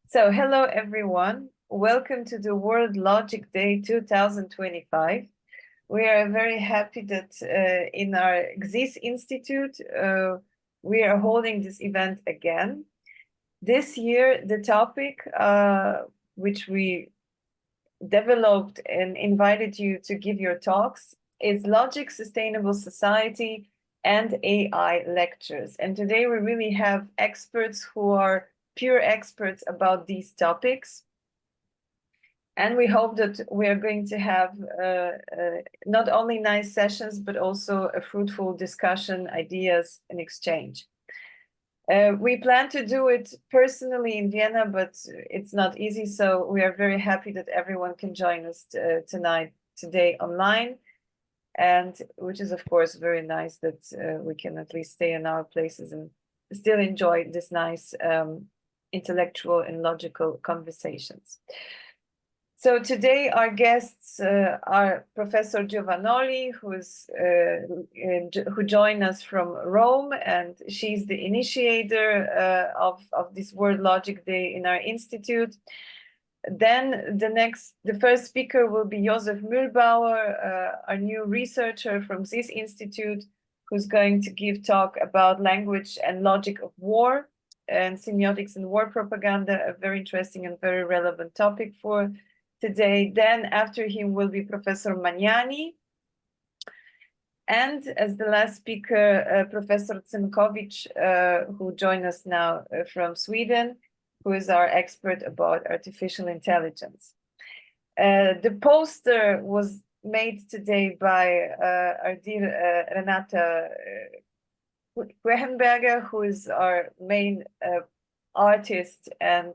So, hello everyone. Welcome to the World Logic Day 2025. We are very happy that in our GSIS Institute, we are holding this event again. This year, the topic which we developed and invited you to give your talks is Logic, Sustainable Society, and AI lectures. And today we really have experts who are pure experts about these topics. And we hope that we are going to have not only nice sessions, but also a fruitful discussion, ideas, and exchange. We plan to do it personally in Vienna, but it's not easy. So we are very happy that everyone can join us today online. And which is, of course, very nice that we can at least stay in our places and still enjoy this nice intellectual and logical conversations. So today our guests are Professor Giovagnoli, who joined us from Rome, and she's the initiator of this World Logic Day in our institute. Then the first speaker will be Josef Mühlbauer, our new researcher from this institute, who's going to give talk about language and logic of war and semiotics and war propaganda, a very interesting and very relevant topic for today. Then after him will be Professor Magnani. And as the last speaker, Professor Crnkovic, who joined us now from Sweden, who is our expert about artificial intelligence. The poster was made today by our dear Renate C Z Quehenberger, who is our main artist and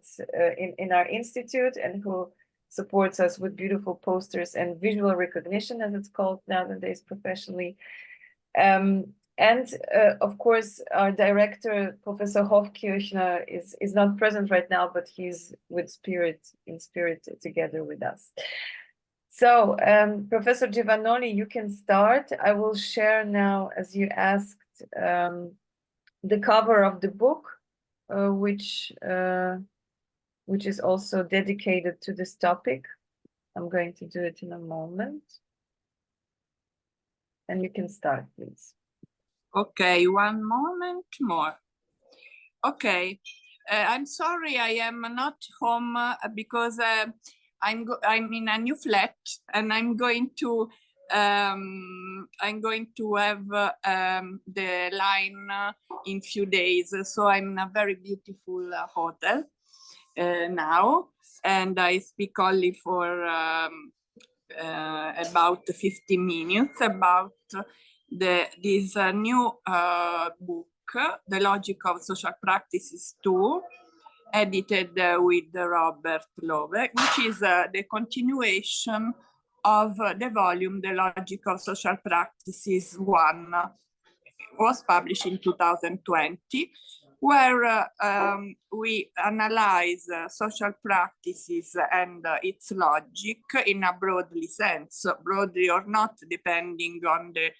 in our institute, and who supports us with beautiful posters and visual recognition, as it's called nowadays professionally. And of course, our director, Professor Hofkirchner, is not present right now, but he's in spirit together with us. So, Professor Giovagnoli, you can start. I will share now, as you asked, the cover of the book, which is also dedicated to this topic. I'm going to do it in a moment. And you can start, please. Okay, one moment more. Okay, I'm sorry I am not home because I'm in a new flat and I'm going to have the line in few days. So I'm in a very beautiful hotel now, and I speak only for about 15 minutes about this new book, The Logic of Social Practices 2, edited with Robert Lowe, which is the continuation of the volume, The Logic of Social Practices 1, was published in 2020, where we analyze social practices and its logic in a broadly sense, broadly or not, depending on the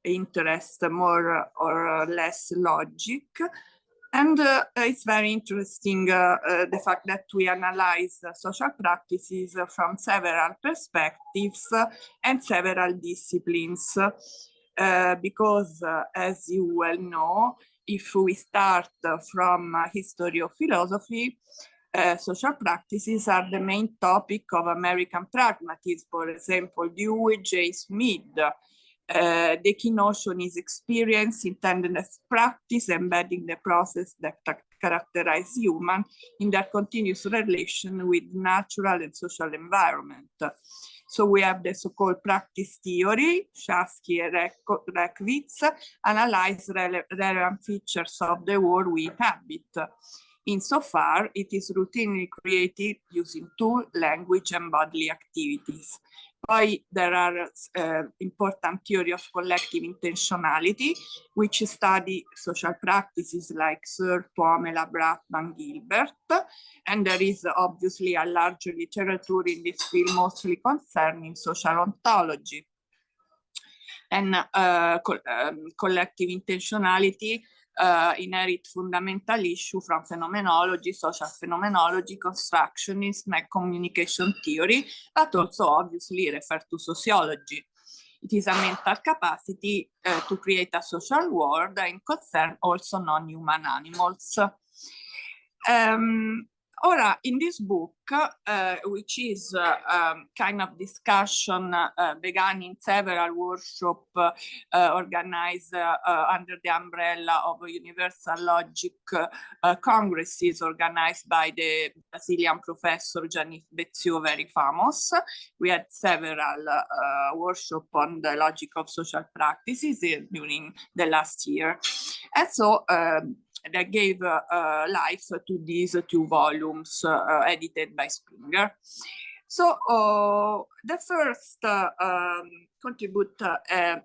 interest, more or less logic. And it's very interesting the fact that we analyze social practices from several perspectives and several disciplines. Because as you well know, if we start from history of philosophy, social practices are the main topic of American pragmatism. For example, Dewey J. Smith. The key notion is experience intended as practice, embedding the process that characterize human in their continuous relation with natural and social environment. So we have the so-called practice theory, Chasky and Reckwitz, analyze relevant features of the world we inhabit. Insofar, it is routinely created using tool, language, and bodily activities. Poi there are important theory of collective intentionality, which study social practices like Searle, Pomela, Bratman, Gilbert. And there is obviously a large literature in this field, mostly concerning social ontology. And collective intentionality inherit fundamental issue from phenomenology, social phenomenology, constructionism, and communication theory, but also obviously refer to sociology. It is a mental capacity to create a social world and concern also non-human animals. Ora, in this book, which is kind of discussion began in several workshops organized under the umbrella of Universal Logic congresses organized by the Brazilian professor Gianni Bezzio, very famous. We had several workshops on the logic of social practices during the last year. And so that gave life to these two volumes edited by Springer. So the first contributor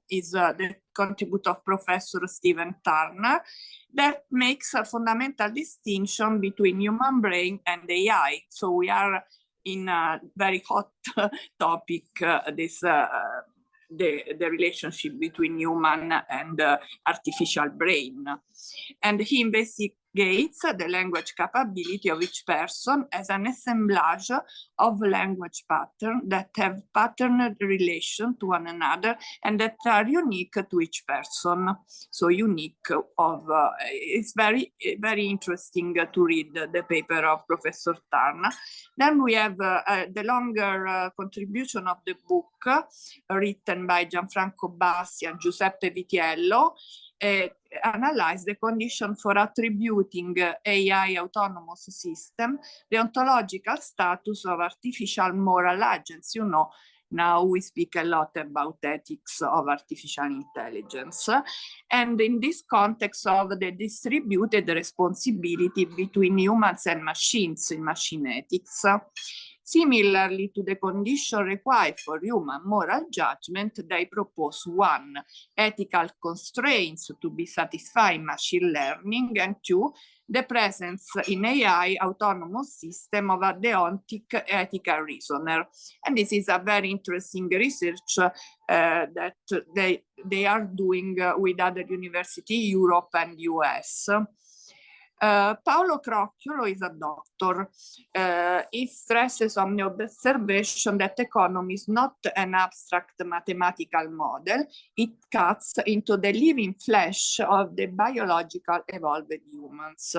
is the contribute of Professor Stephen Turner that makes a fundamental distinction between human brain and AI. So we are in a very hot topic, the relationship between human and artificial brain. And he investigates the language capability of each person as an assemblage of language patterns that have patterned relation to one another and that are unique to each person. So unique of, it's very, very interesting to read the paper of Professor Turner. Then we have the longer contribution of the book written by Gianfranco Bassi and Giuseppe Vitiello, analyze the condition for attributing AI autonomous system the ontological status of artificial moral agents. You know, now we speak a lot about ethics of artificial intelligence. And in this context of the distributed responsibility between humans and machines in machine ethics, similarly to the condition required for human moral judgment, they propose 1, ethical constraints to be satisfied in machine learning, and 2, the presence in AI autonomous system of a deontic ethical reasoner. And this is a very interesting research that they are doing with other universities, Europe and US. Paolo Crocchiolo is a doctor. He stresses on the observation that economy is not an abstract mathematical model. It cuts into the living flesh of the biological evolved humans.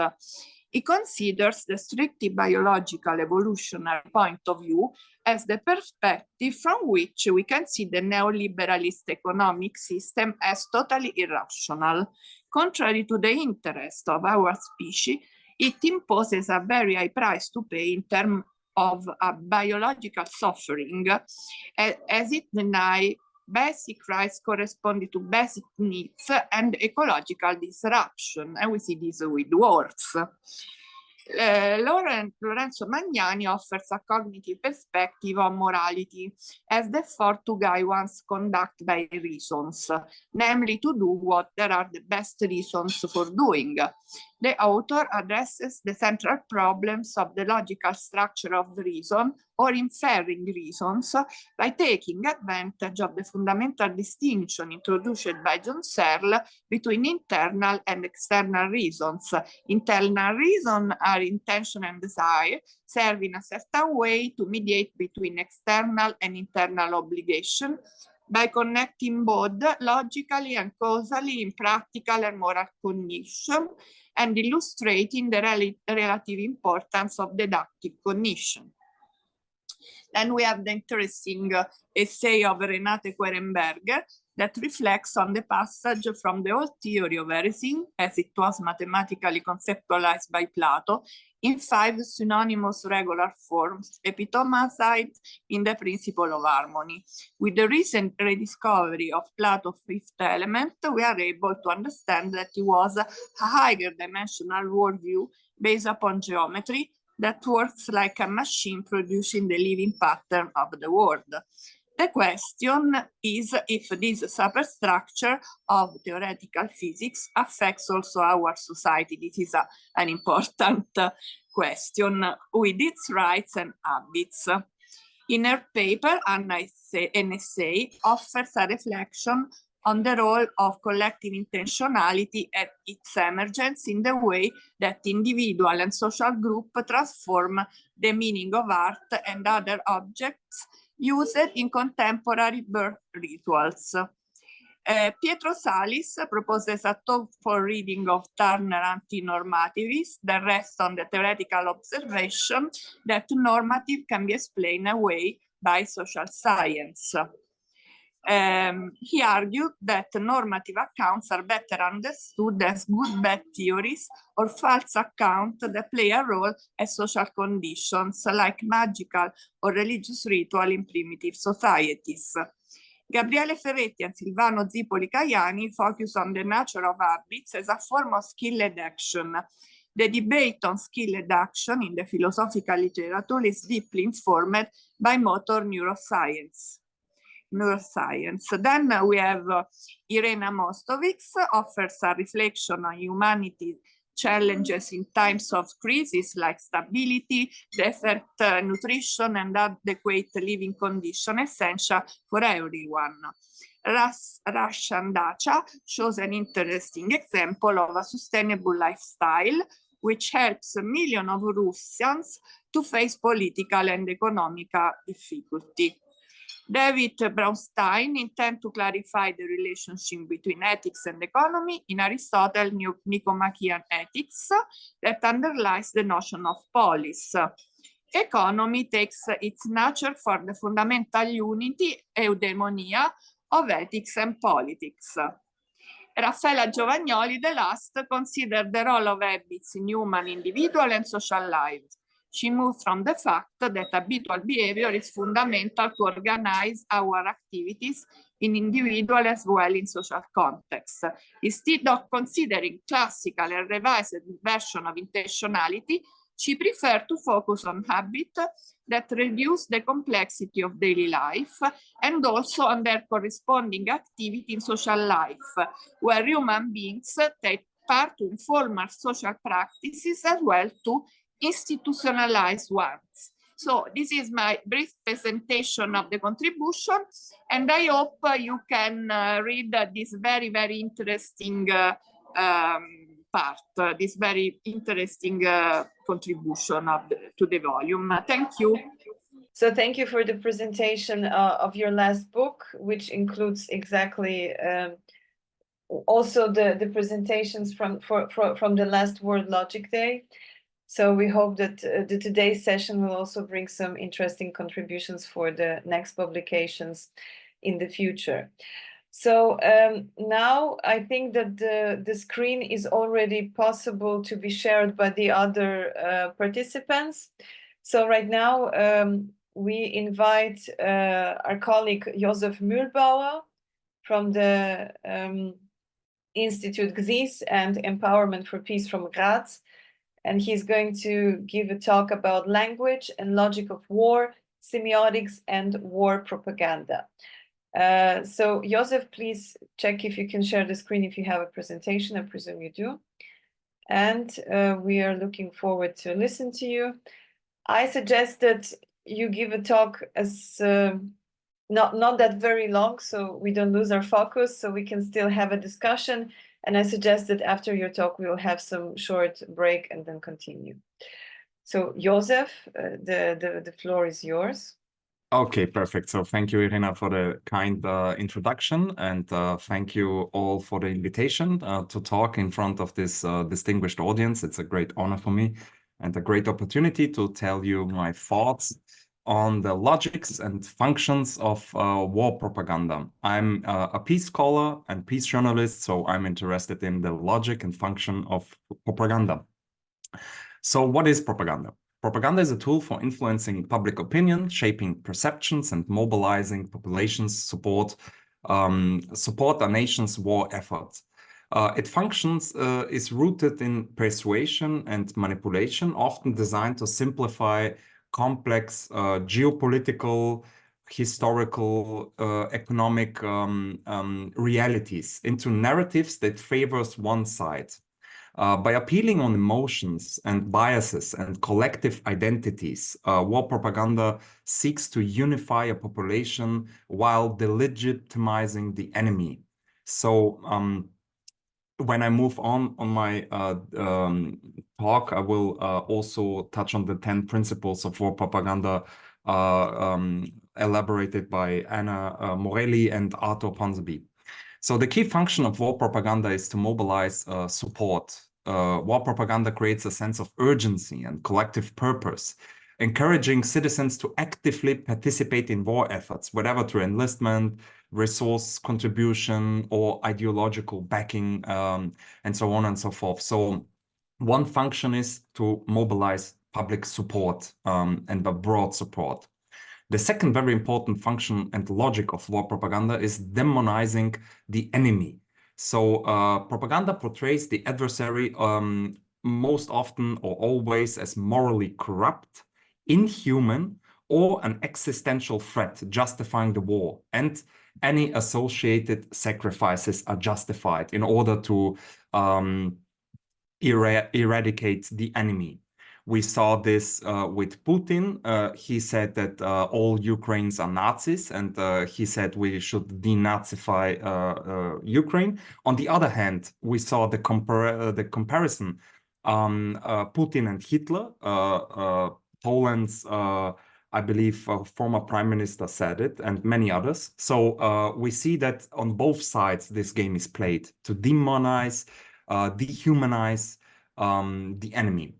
He considers the strictly biological evolutionary point of view as the perspective from which we can see the neoliberalist economic system as totally irrational. Contrary to the interest of our species, it imposes a very high price to pay in terms of a biological suffering, as it denies basic rights corresponding to basic needs and ecological disruption. And we see this with wars. Lorenzo Magnani offers a cognitive perspective on morality as the effort to guide one's conduct by reasons, namely to do what there are the best reasons for doing. The author addresses the central problems of the logical structure of reason or inferring reasons by taking advantage of the fundamental distinction introduced by John Searle between internal and external reasons. Internal reasons are intention and desire, serve in a certain way to mediate between external and internal obligation by connecting both logically and causally in practical and moral cognition, and illustrating the relative importance of deductive cognition. Then we have the interesting essay of Renate C Z Quehenberger that reflects on the passage from the old theory of everything, as it was mathematically conceptualized by Plato, in 5 synonymous regular forms, epitomized in the principle of harmony. With the recent rediscovery of Plato's 5th element, we are able to understand that it was a higher dimensional worldview based upon geometry that works like a machine producing the living pattern of the world. The question is if this superstructure of theoretical physics affects also our society. This is an important question with its rights and habits. In her paper, an essay offers a reflection on the role of collective intentionality and its emergence in the way that individual and social group transform the meaning of art and other objects used in contemporary birth rituals. Pietro Salis proposes a thoughtful reading of Turner anti-normativism that rests on the theoretical observation that normative can be explained away by social science. He argued that normative accounts are better understood as good-bad theories or false accounts that play a role as social conditions like magical or religious ritual in primitive societies. Gabriele Ferretti and Silvano Zipoli-Caiani focus on the nature of habits as a form of skilled action. The debate on skilled action in the philosophical literature is deeply informed by motor neuroscience. Then we have Irena Mostowicz offers a reflection on humanity challenges in times of crisis like stability, desert nutrition, and adequate living condition essential for everyone. Russian Dacha shows an interesting example of a sustainable lifestyle which helps millions of Russians to face political and economic difficulty. David Braunstein intends to clarify the relationship between ethics and economy in Aristotle's Nicomachean Ethics that underlies the notion of polis. Economy takes its nature for the fundamental unity, eudaimonia, of ethics and politics. Raffaela Giovagnoli, the last, considered the role of habits in human, individual, and social lives. She moved from the fact that habitual behavior is fundamental to organize our activities in individual as well in social context. Instead of considering classical and revised version of intentionality, she preferred to focus on habits that reduce the complexity of daily life and also on their corresponding activity in social life, where human beings take part to informal social practices as well to institutionalized ones. So this is my brief presentation of the contribution, and I hope you can read this very, very interesting part, this very interesting contribution to the volume. Thank you. So thank you for the presentation of your last book, which includes exactly also the presentations from the last World Logic Day. So we hope that today's session will also bring some interesting contributions for the next publications in the future. So now I think that the screen is already possible to be shared by the other participants. So right now we invite our colleague Josef Mühlbauer from the Institute GSIS and Empowerment for Peace from Graz. And he's going to give a talk about language and logic of war, semiotics, and war propaganda. So Josef, please check if you can share the screen if you have a presentation. I presume you do. And we are looking forward to listen to you. I suggest that you give a talk as not that very long, so we don't lose our focus, so we can still have a discussion. And I suggest that after your talk, we will have some short break and then continue. So Josef, the floor is yours. Okay, perfect. So thank you, Irena, for the kind introduction, and thank you all for the invitation to talk in front of this distinguished audience. It's a great honor for me and a great opportunity to tell you my thoughts on the logics and functions of war propaganda. I'm a peace scholar and peace journalist, so I'm interested in the logic and function of propaganda. So what is propaganda? Propaganda is a tool for influencing public opinion, shaping perceptions, and mobilizing populations support a nation's war efforts. Its functions is rooted in persuasion and manipulation, often designed to simplify complex geopolitical, historical, economic realities into narratives that favors one side. By appealing on emotions and biases and collective identities, war propaganda seeks to unify a population while delegitimizing the enemy. So when I move on my talk, I will also touch on the 10 principles of war propaganda elaborated by Anna Morelli and Arthur Ponsonby. So the key function of war propaganda is to mobilize support. War propaganda creates a sense of urgency and collective purpose, encouraging citizens to actively participate in war efforts, whether through enlistment, resource contribution, or ideological backing, and so on and so forth. So one function is to mobilize public support and a broad support. The second very important function and logic of war propaganda is demonizing the enemy. So propaganda portrays the adversary most often or always as morally corrupt, inhuman, or an existential threat justifying the war. And any associated sacrifices are justified in order to eradicate the enemy. We saw this with Putin. He said that all Ukrainians are Nazis, and he said we should denazify Ukraine. On the other hand, we saw the comparison. Putin and Hitler, Poland's, I believe, former prime minister said it, and many others. So we see that on both sides, this game is played to demonize, dehumanize the enemy.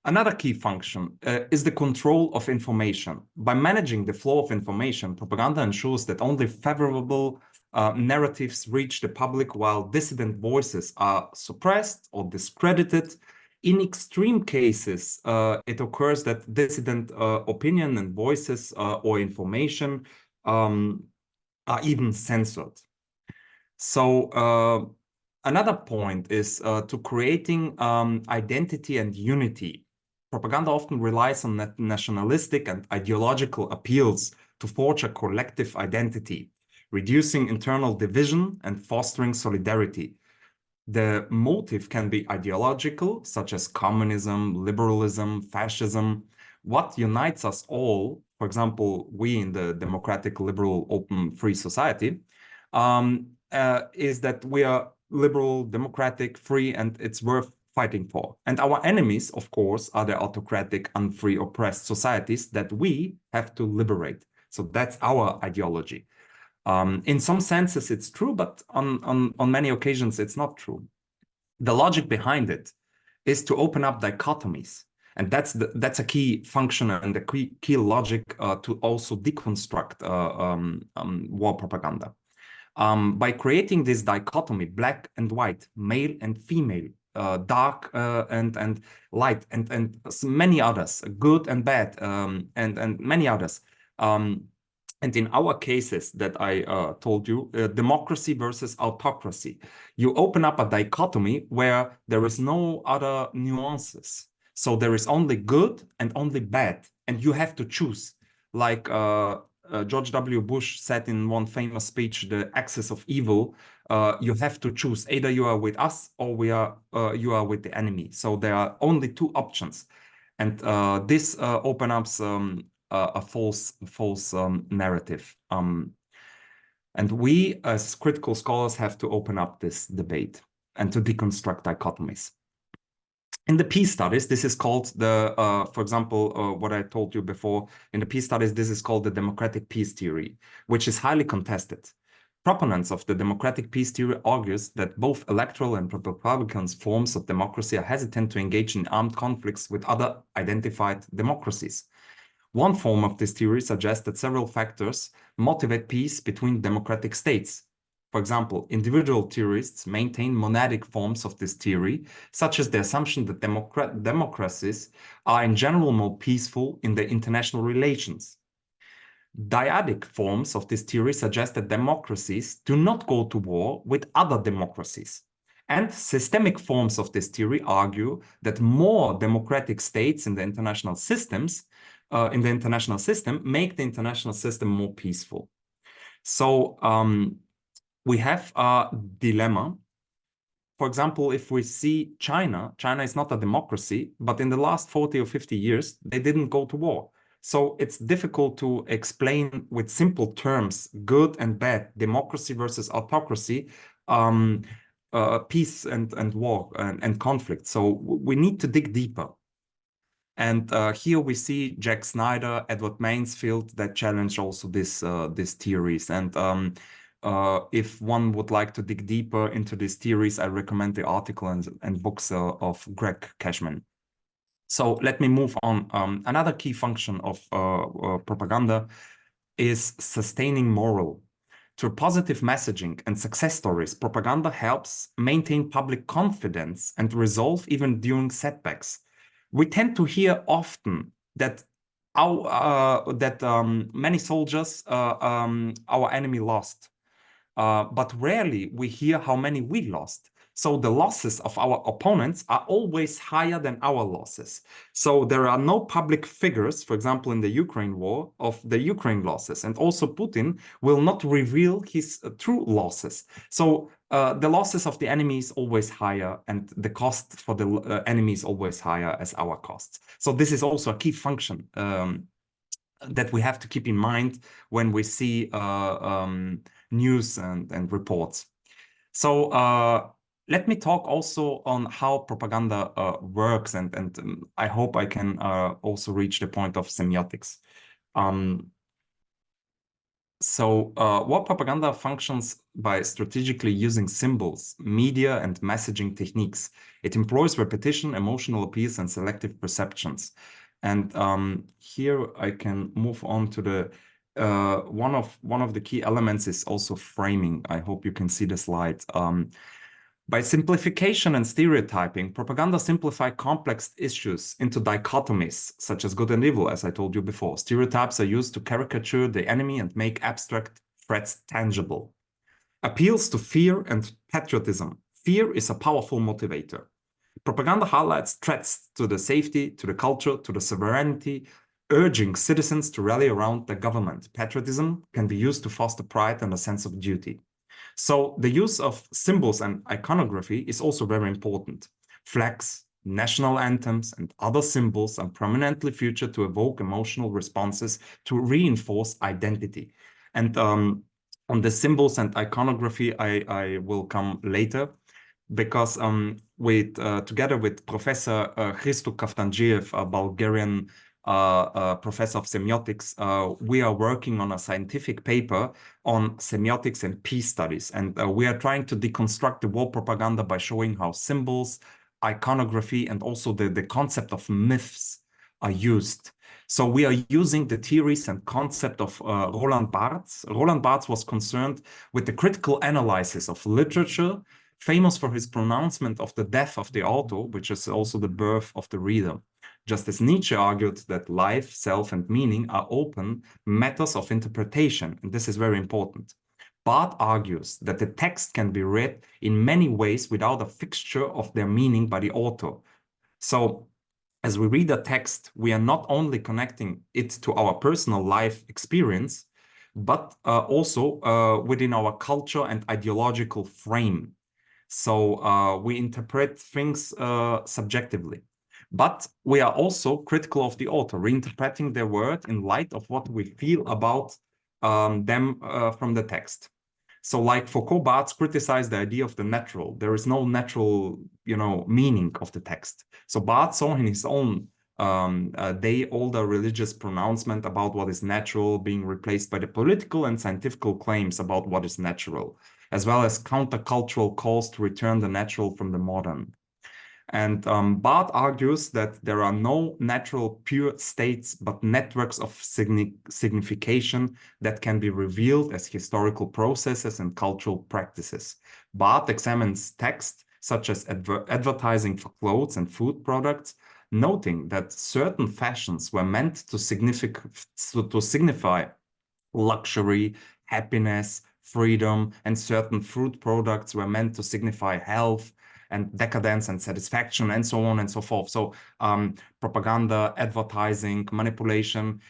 Another key function is the control of information. By managing the flow of information, propaganda ensures that only favorable narratives reach the public, while dissident voices are suppressed or discredited. In extreme cases, it occurs that dissident opinion and voices or information are even censored. So another point is to creating identity and unity. Propaganda often relies on nationalistic and ideological appeals to forge a collective identity, reducing internal division and fostering solidarity. The motive can be ideological, such as communism, liberalism, fascism. What unites us all, for example, we in the democratic, liberal, open, free society, is that we are liberal, democratic, free, and it's worth fighting for. And our enemies, of course, are the autocratic, unfree, oppressed societies that we have to liberate. So that's our ideology. In some senses, it's true, but on many occasions, it's not true. The logic behind it is to open up dichotomies. And that's a key function and a key logic to also deconstruct war propaganda. By creating this dichotomy, black and white, male and female, dark and light, and many others, good and bad, and many others. And in our cases that I told you, democracy versus autocracy, you open up a dichotomy where there is no other nuances. So there is only good and only bad, and you have to choose. Like George W. Bush said in one famous speech, the axis of evil, you have to choose. Either you are with us or you are with the enemy. So there are only two options. And this opens up a false narrative. And we as critical scholars have to open up this debate and to deconstruct dichotomies. In the peace studies, this is called the, for example, what I told you before, in the peace studies, this is called the democratic peace theory, which is highly contested. Proponents of the democratic peace theory argues that both electoral and republican forms of democracy are hesitant to engage in armed conflicts with other identified democracies. One form of this theory suggests that several factors motivate peace between democratic states. For example, individual theorists maintain monadic forms of this theory, such as the assumption that democracies are in general more peaceful in their international relations. Dyadic forms of this theory suggest that democracies do not go to war with other democracies. And systemic forms of this theory argue that more democratic states in the international systems, in the international system, make the international system more peaceful. So we have a dilemma. For example, if we see China is not a democracy, but in the last 40 or 50 years, they didn't go to war. So it's difficult to explain with simple terms, good and bad, democracy versus autocracy, peace and war and conflict. So we need to dig deeper. And here we see Jack Snyder, Edward Mansfield that challenge also these theories. And if one would like to dig deeper into these theories, I recommend the article and books of Greg Cashman. So let me move on. Another key function of propaganda is sustaining morale. Through positive messaging and success stories, propaganda helps maintain public confidence and resolve even during setbacks. We tend to hear often that many soldiers our enemy lost, but rarely we hear how many we lost. So the losses of our opponents are always higher than our losses. So there are no public figures, for example, in the Ukraine war, of the Ukraine losses. And also Putin will not reveal his true losses. So the losses of the enemy is always higher, and the cost for the enemy is always higher as our costs. So this is also a key function that we have to keep in mind when we see news and reports. So let me talk also on how propaganda works, and I hope I can also reach the point of semiotics. What propaganda functions by strategically using symbols, media, and messaging techniques. It employs repetition, emotional appeals, and selective perceptions. And here I can move on to the one of the key elements is also framing. I hope you can see the slide. By simplification and stereotyping, propaganda simplify complex issues into dichotomies, such as good and evil, as I told you before. Stereotypes are used to caricature the enemy and make abstract threats tangible. Appeals to fear and patriotism. Fear is a powerful motivator. Propaganda highlights threats to the safety, to the culture, to the sovereignty, urging citizens to rally around the government. Patriotism can be used to foster pride and a sense of duty. So the use of symbols and iconography is also very important. Flags, national anthems, and other symbols are prominently featured to evoke emotional responses to reinforce identity. And on the symbols and iconography, I will come later, because together with Professor Hristo Kaftandziev, a Bulgarian professor of semiotics, we are working on a scientific paper on semiotics and peace studies. And we are trying to deconstruct the war propaganda by showing how symbols, iconography, and also the concept of myths are used. So we are using the theories and concept of Roland Barthes. Roland Barthes was concerned with the critical analysis of literature, famous for his pronouncement of the death of the author, which is also the birth of the reader. Just as Nietzsche argued that life, self, and meaning are open matters of interpretation, and this is very important. Barthes argues that the text can be read in many ways without a fixture of their meaning by the author. So, as we read a text, we are not only connecting it to our personal life experience, but also within our culture and ideological frame. So we interpret things subjectively. But we are also critical of the author, reinterpreting their word in light of what we feel about them from the text. So like Foucault, Barthes criticized the idea of the natural. There is no natural, meaning of the text. So Barthes saw in his own day-older religious pronouncement about what is natural being replaced by the political and scientific claims about what is natural, as well as countercultural calls to return the natural from the modern. And Barthes argues that there are no natural pure states, but networks of signification that can be revealed as historical processes and cultural practices. Barthes examines text, such as advertising for clothes and food products, noting that certain fashions were meant to signify luxury, happiness, freedom, and certain food products were meant to signify health and decadence and satisfaction, and so on and so forth. So propaganda, advertising, manipulation,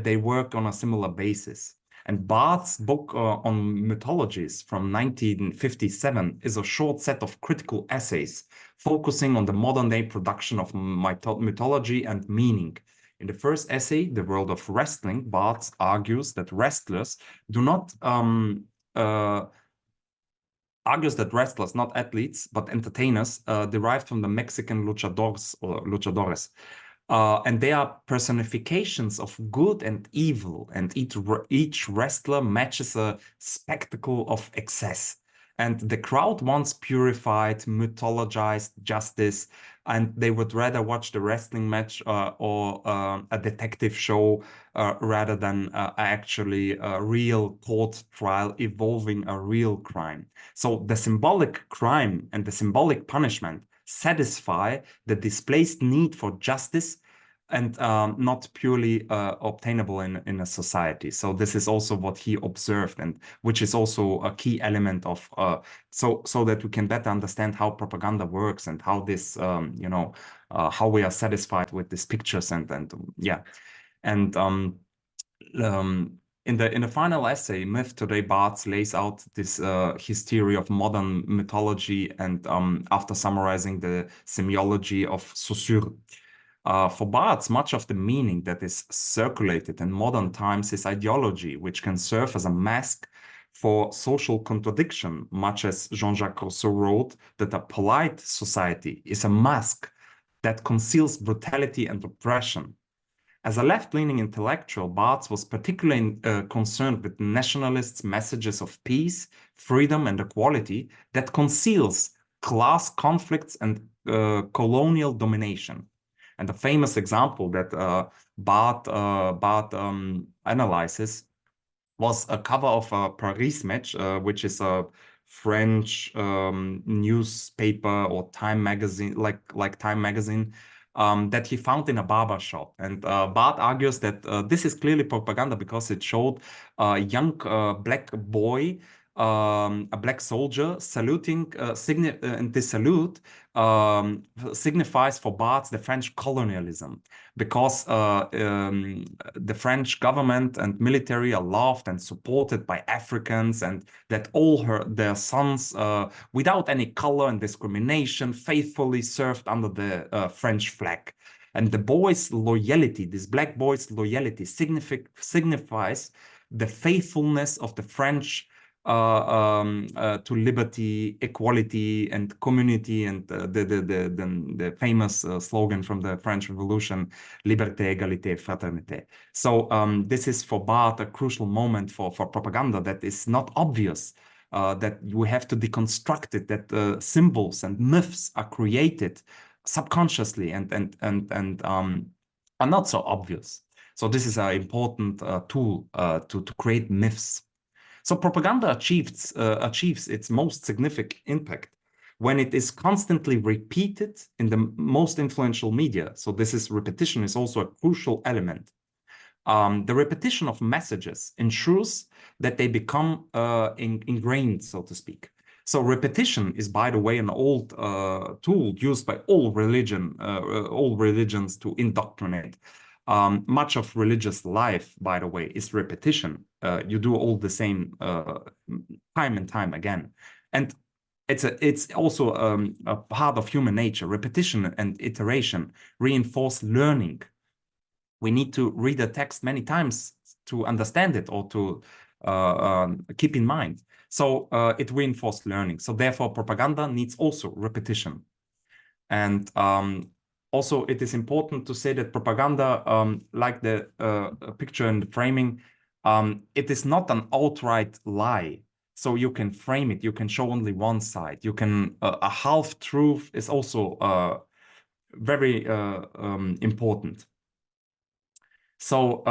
they work on a similar basis. And Barthes' book on mythologies from 1957 is a short set of critical essays focusing on the modern-day production of mythology and meaning. In the first essay, The World of Wrestling, Barthes argues that wrestlers do not argues that wrestlers, not athletes, but entertainers, derived from the Mexican luchadores or luchadores. And they are personifications of good and evil, and each wrestler matches a spectacle of excess. And the crowd wants purified, mythologized justice, and they would rather watch the wrestling match or a detective show rather than actually a real court trial involving a real crime. So the symbolic crime and the symbolic punishment satisfy the displaced need for justice and not purely obtainable in a society. So this is also what he observed, and which is also a key element of so that we can better understand how propaganda works and how this how we are satisfied with these pictures and yeah. And in the final essay, Myth Today, Barthes lays out this his theory of modern mythology, and after summarizing the semiology of Saussure. For Barthes, much of the meaning that is circulated in modern times is ideology, which can serve as a mask for social contradiction, much as Jean-Jacques Rousseau wrote that a polite society is a mask that conceals brutality and oppression. As a left-leaning intellectual, Barthes was particularly concerned with nationalists' messages of peace, freedom, and equality that conceals class conflicts and colonial domination. And a famous example that Barthes analyzes was a cover of a Paris Match, which is a French newspaper or Time magazine, like Time magazine, that he found in a barber shop. And Barthes argues that this is clearly propaganda because it showed a young black boy, a black soldier saluting, and this salute signifies for Barthes the French colonialism, because the French government and military are loved and supported by Africans, and that all their sons, without any color and discrimination, faithfully served under the French flag. And the boy's loyalty, this black boy's loyalty, signifies the faithfulness of the French to liberty, equality, and community, and the famous slogan from the French Revolution, liberté, égalité, fraternité. So this is for Barthes a crucial moment for propaganda that is not obvious, that we have to deconstruct it, that symbols and myths are created subconsciously and are not so obvious. So this is an important tool to create myths. So propaganda achieves its most significant impact when it is constantly repeated in the most influential media. So repetition is also a crucial element. The repetition of messages ensures that they become ingrained, so to speak. So repetition is, by the way, an old tool used by all religions to indoctrinate. Much of religious life, by the way, is repetition. You do all the same time and time again. And it's also a part of human nature. Repetition and iteration reinforce learning. We need to read a text many times to understand it or to keep in mind. So it reinforces learning. So therefore, propaganda needs also repetition. And also, it is important to say that propaganda, like the picture and the framing, it is not an outright lie. So you can frame it, you can show only one side. You can, a half truth is also very important. So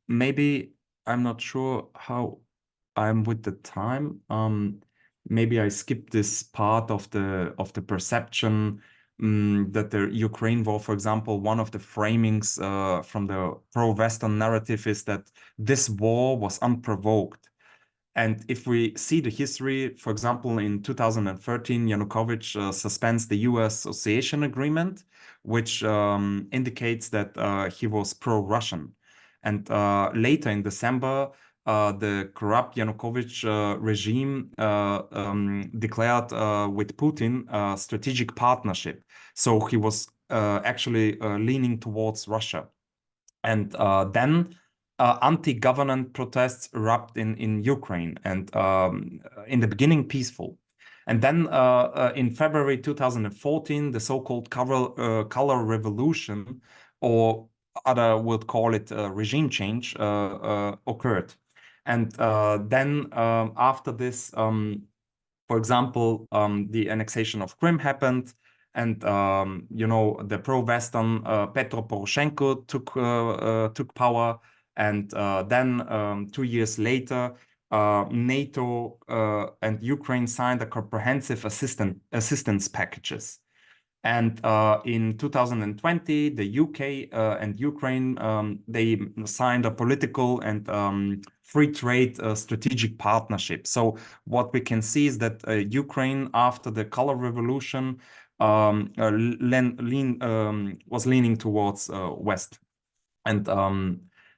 maybe I'm not sure how I'm with the time. Maybe I skipped this part of the perception that the Ukraine war, for example, one of the framings from the pro-Western narrative is that this war was unprovoked. And if we see the history, for example, in 2013, Yanukovych suspends the US Association Agreement, which indicates that he was pro-Russian. And later in December, the corrupt Yanukovych regime declared with Putin a strategic partnership. So he was actually leaning towards Russia. And then anti-government protests erupt in Ukraine, and in the beginning peaceful. And then in February 2014, the so-called color revolution, or other would call it regime change, occurred. And then after this, for example, the annexation of Crimea happened, and you know, the pro-Western Petro Poroshenko took power, and then 2 years later, NATO and Ukraine signed a comprehensive assistance packages. And in 2020, the UK and Ukraine, they signed a political and free trade strategic partnership. So what we can see is that Ukraine, after the color revolution, was leaning towards West. And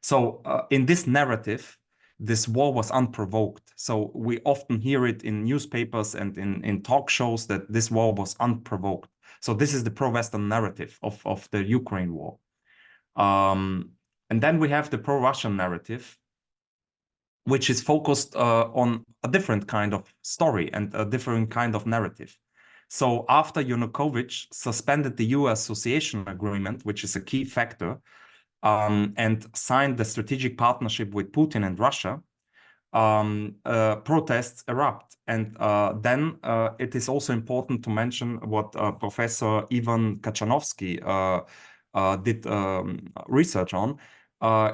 so in this narrative, this war was unprovoked. So we often hear it in newspapers and in talk shows that this war was unprovoked. So this is the pro-Western narrative of the Ukraine war. And then we have the pro-Russian narrative, which is focused on a different kind of story and a different kind of narrative. So after Yanukovych suspended the EU association agreement, which is a key factor, and signed the strategic partnership with Putin and Russia, protests erupt. And then it is also important to mention what Professor Ivan Kachanovsky did research on.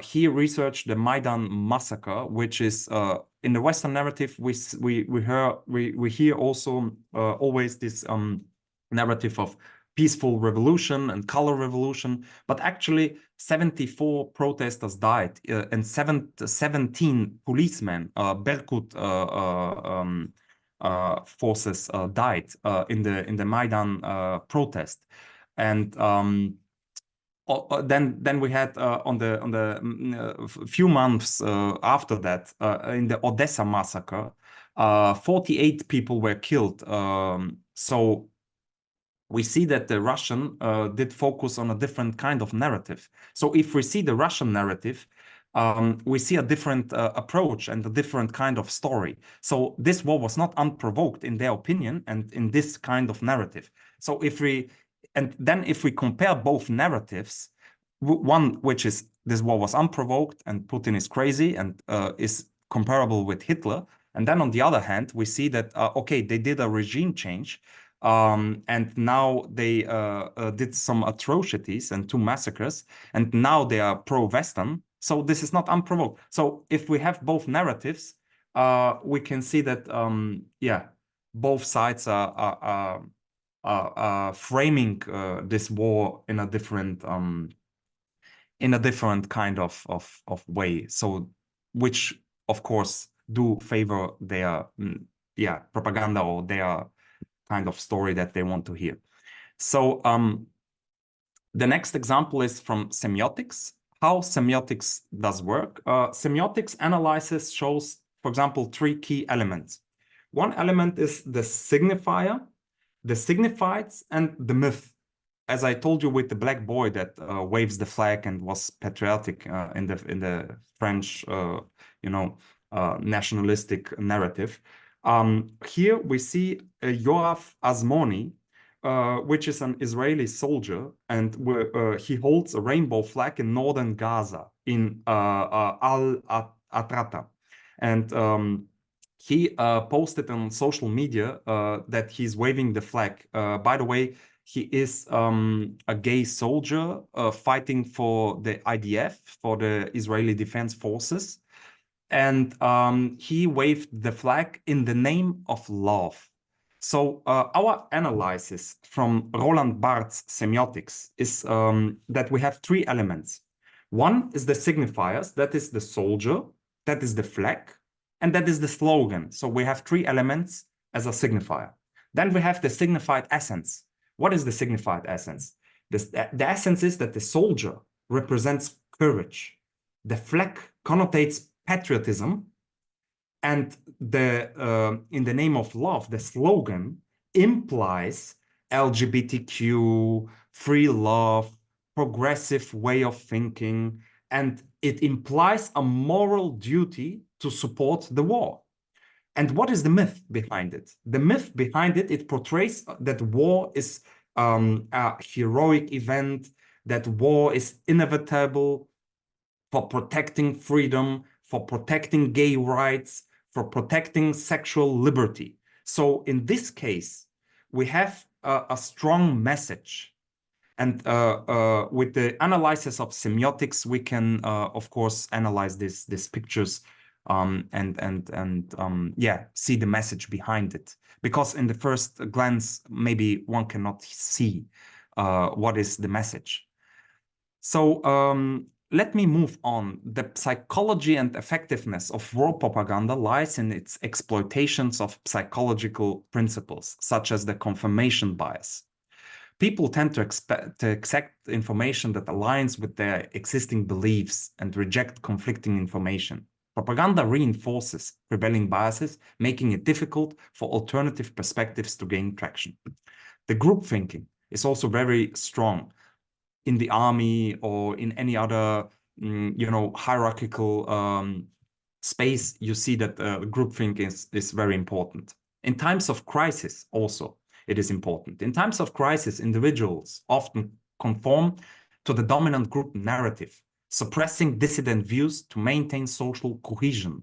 He researched the Maidan massacre, which is in the Western narrative. We hear also always this narrative of peaceful revolution and color revolution, but actually 74 protesters died and 17 policemen, Berkut forces died in the Maidan protest. And then we had on the few months after that, in the Odessa massacre, 48 people were killed. So we see that the Russian did focus on a different kind of narrative. So if we see the Russian narrative, we see a different approach and a different kind of story. So this war was not unprovoked in their opinion and in this kind of narrative. So if we compare both narratives, one which is this war was unprovoked and Putin is crazy and is comparable with Hitler, and then on the other hand, we see that okay, they did a regime change. And now they did some atrocities and 2 massacres, and now they are pro-Western. So this is not unprovoked. So if we have both narratives, we can see that yeah, both sides are framing this war in a different kind of way. So which of course do favor their propaganda or their kind of story that they want to hear. So the next example is from semiotics. How semiotics does work. Semiotics analysis shows, for example, 3 key elements. One element is the signifier, the signifieds, and the myth. As I told you with the black boy that waves the flag and was patriotic in the French, nationalistic narrative. Here we see Yoav Azmoni, which is an Israeli soldier, and he holds a rainbow flag in northern Gaza, in Al-Atrata. And he posted on social media that he's waving the flag. By the way, he is a gay soldier fighting for the IDF, for the Israeli Defense Forces. And he waved the flag in the name of love. So our analysis from Roland Barthes' semiotics is that we have 3 elements. One is the signifiers, that is the soldier, that is the flag, and that is the slogan. So we have 3 elements as a signifier. Then we have the signified essence. What is the signified essence? The essence is that the soldier represents courage. The flag connotates patriotism, and in the name of love, the slogan implies LGBTQ, free love, progressive way of thinking, and it implies a moral duty to support the war. And what is the myth behind it? The myth behind it, it portrays that war is a heroic event, that war is inevitable for protecting freedom, for protecting gay rights, for protecting sexual liberty. So in this case, we have a strong message. And with the analysis of semiotics, we can, of course, analyze these pictures yeah, see the message behind it. Because in the first glance, maybe one cannot see what is the message. So let me move on. The psychology and effectiveness of war propaganda lies in its exploitations of psychological principles, such as the confirmation bias. People tend to accept information that aligns with their existing beliefs and reject conflicting information. Propaganda reinforces prevailing biases, making it difficult for alternative perspectives to gain traction. The group thinking is also very strong in the army or in any other, hierarchical space. You see that group thinking is very important. In times of crisis also, it is important. In times of crisis, individuals often conform to the dominant group narrative, suppressing dissident views to maintain social cohesion.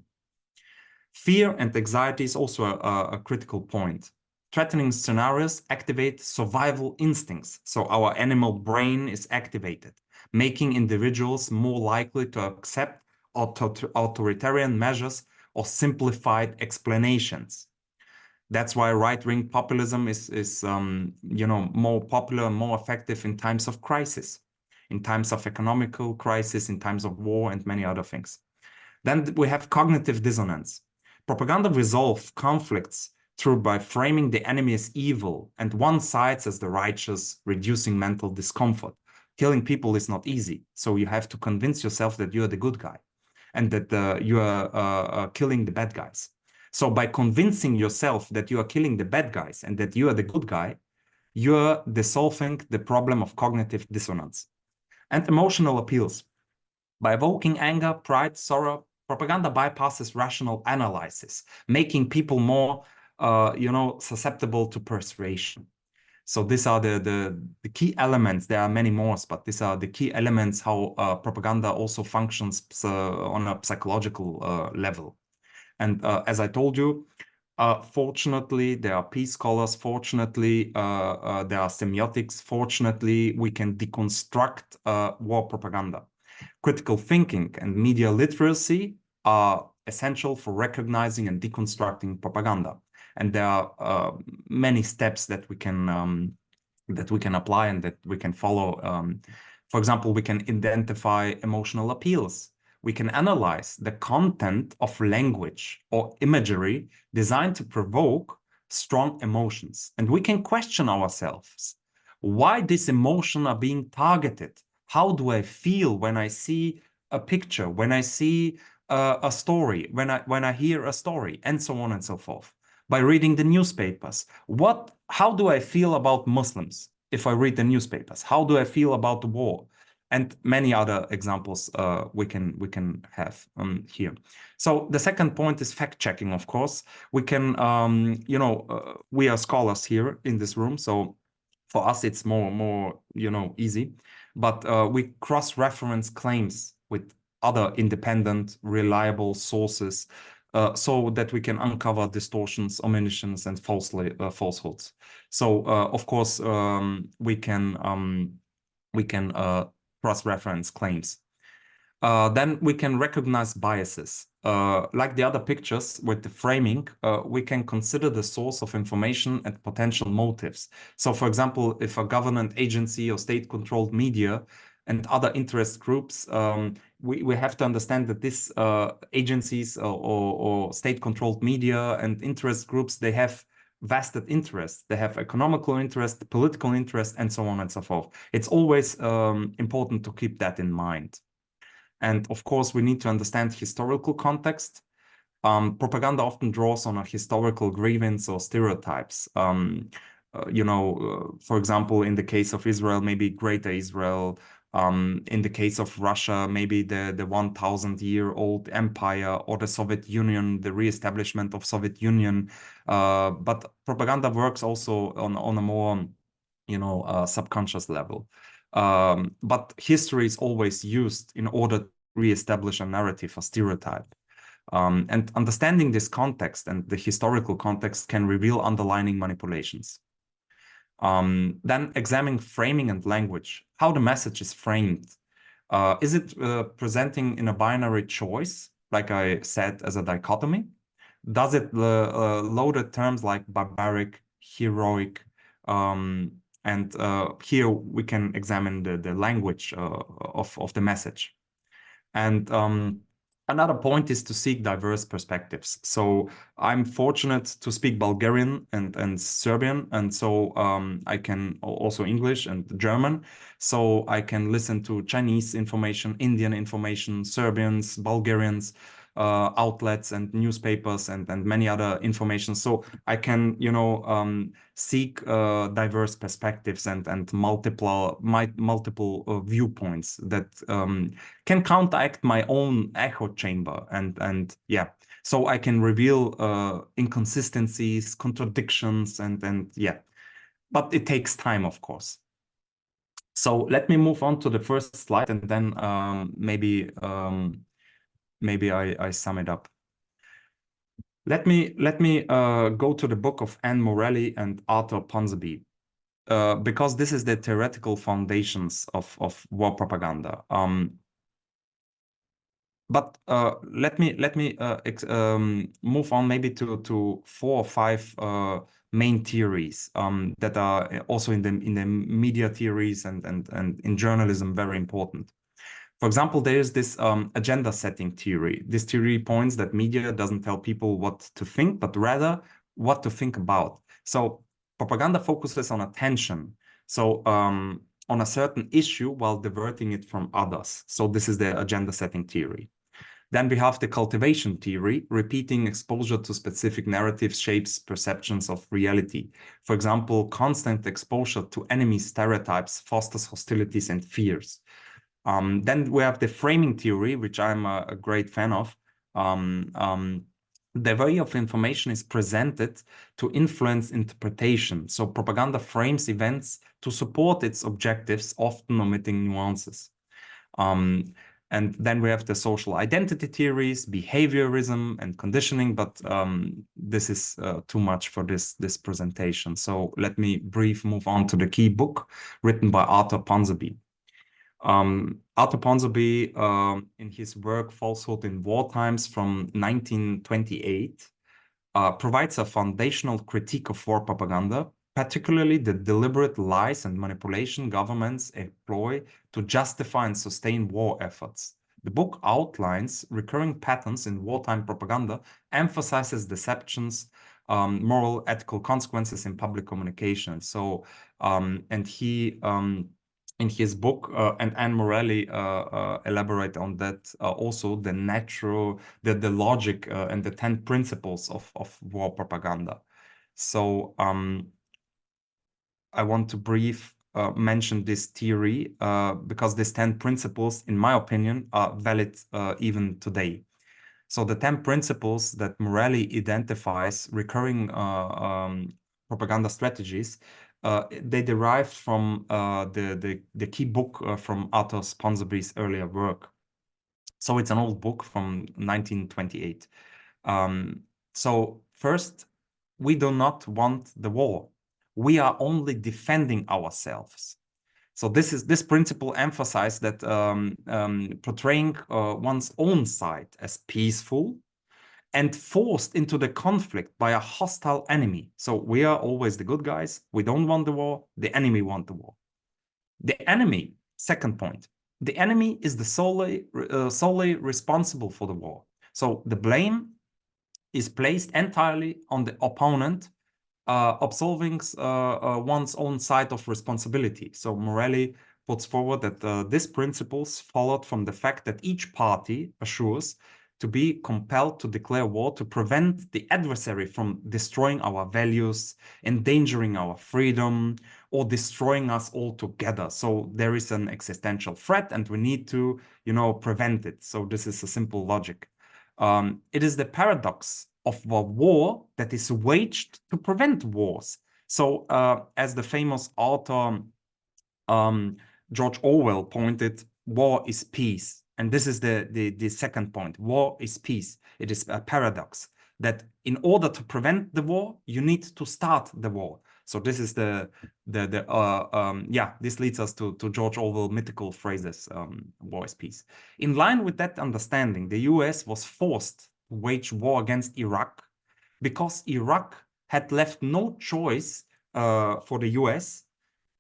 Fear and anxiety is also a critical point. Threatening scenarios activate survival instincts, so our animal brain is activated, making individuals more likely to accept authoritarian measures or simplified explanations. That's why right-wing populism is more popular, more effective in times of crisis, in times of economical crisis, in times of war, and many other things. Then we have cognitive dissonance. Propaganda resolves conflicts by framing the enemy as evil and one side as the righteous, reducing mental discomfort. Killing people is not easy, so you have to convince yourself that you are the good guy and that you are killing the bad guys. So by convincing yourself that you are killing the bad guys and that you are the good guy, you're dissolving the problem of cognitive dissonance. And emotional appeals. By evoking anger, pride, sorrow, propaganda bypasses rational analysis, making people more, susceptible to persuasion. So these are the key elements. There are many more, but these are the key elements how propaganda also functions on a psychological level. And as I told you, fortunately, there are peace scholars. Fortunately, there are semiotics. Fortunately, we can deconstruct war propaganda. Critical thinking and media literacy are essential for recognizing and deconstructing propaganda. And there are many steps that we can apply and that we can follow. For example, we can identify emotional appeals. We can analyze the content of language or imagery designed to provoke strong emotions. And we can question ourselves, why these emotions are being targeted? How do I feel when I see a picture, when I see a story, when I hear a story, and so on and so forth? By reading the newspapers, how do I feel about Muslims if I read the newspapers? How do I feel about the war? And many other examples we can have here. So the second point is fact checking. Of course, we can we are scholars here in this room, so for us it's more easy. But we cross-reference claims with other independent, reliable sources, so that we can uncover distortions, omissions, and falsehoods. So of course we can cross-reference claims. Then we can recognize biases. Like the other pictures with the framing, we can consider the source of information and potential motives. So for example, if a government agency or state-controlled media and other interest groups, we have to understand that these agencies or state-controlled media and interest groups, they have vested interests. They have economical interest, political interest, and so on and so forth. It's always important to keep that in mind. And of course, we need to understand historical context. Propaganda often draws on a historical grievance or stereotypes. For example, in the case of Israel, maybe Greater Israel, In the case of Russia, maybe the 1,000-year-old empire, or the Soviet Union, the re-establishment of Soviet Union. But propaganda works also on a more, subconscious level. But history is always used in order to re-establish a narrative, a stereotype. And understanding this context and the historical context can reveal underlying manipulations. Then examining framing and language, how the message is framed. Is it presenting in a binary choice, like I said, as a dichotomy? Does it load terms like barbaric, heroic, and here we can examine the language of the message. And another point is to seek diverse perspectives. So I'm fortunate to speak Bulgarian and Serbian, and so I can also English and German. So I can listen to Chinese information, Indian information, Serbians, Bulgarians, outlets and newspapers and many other information. So I can, seek diverse perspectives and multiple viewpoints that can counteract my own echo chamber, and yeah, so I can reveal inconsistencies, contradictions, and yeah, but it takes time, of course. So let me move on to the first slide, and then maybe I sum it up. Let me go to the book of Anne Morelli and Arthur Ponsonby, because this is the theoretical foundations of war propaganda. But let me move on maybe to 4 or 5 main theories that are also in the media theories and in journalism very important. For example, there is this agenda setting theory. This theory points that media doesn't tell people what to think, but rather what to think about. So propaganda focuses on attention, so on a certain issue while diverting it from others. So this is the agenda setting theory. Then we have the cultivation theory. Repeating exposure to specific narratives shapes perceptions of reality. For example, constant exposure to enemy stereotypes fosters hostilities and fears. Then we have the framing theory, which I'm a great fan of. The way of information is presented to influence interpretation. So propaganda frames events to support its objectives, often omitting nuances. And then we have the social identity theories, behaviorism, and conditioning, but this is too much for this presentation. So let me move on to the key book written by Arthur Ponsonby. Arthur Ponsonby, in his work Falsehood in War Times from 1928, provides a foundational critique of war propaganda, particularly the deliberate lies and manipulation governments employ to justify and sustain war efforts. The book outlines recurring patterns in wartime propaganda, emphasizes deceptions, moral, ethical consequences in public communication. So, and he, in his book, and Anne Morelli elaborate on that also, the logic and the 10 principles of war propaganda. So I want to mention this theory because these 10 principles, in my opinion, are valid even today. So the 10 principles that Morelli identifies recurring propaganda strategies, they derive from the key book from Arthur Ponsonby's earlier work. So it's an old book from 1928. So first, we do not want the war. We are only defending ourselves. So this principle emphasizes that portraying one's own side as peaceful and forced into the conflict by a hostile enemy. So we are always the good guys. We don't want the war. The enemy wants the war. The enemy, second point, the enemy is the solely responsible for the war. So the blame is placed entirely on the opponent, absolving one's own side of responsibility. So Morelli puts forward that these principles followed from the fact that each party assures to be compelled to declare war to prevent the adversary from destroying our values, endangering our freedom, or destroying us altogether. So there is an existential threat and we need to, you know, prevent it. So this is a simple logic. It is the paradox of a war that is waged to prevent wars. So as the famous author George Orwell pointed, war is peace. And this is the second point. War is peace. It is a paradox that in order to prevent the war, you need to start the war. So this is this leads us to George Orwell mythical phrases, war is peace. In line with that understanding, the US was forced to wage war against Iraq because Iraq had left no choice for the US,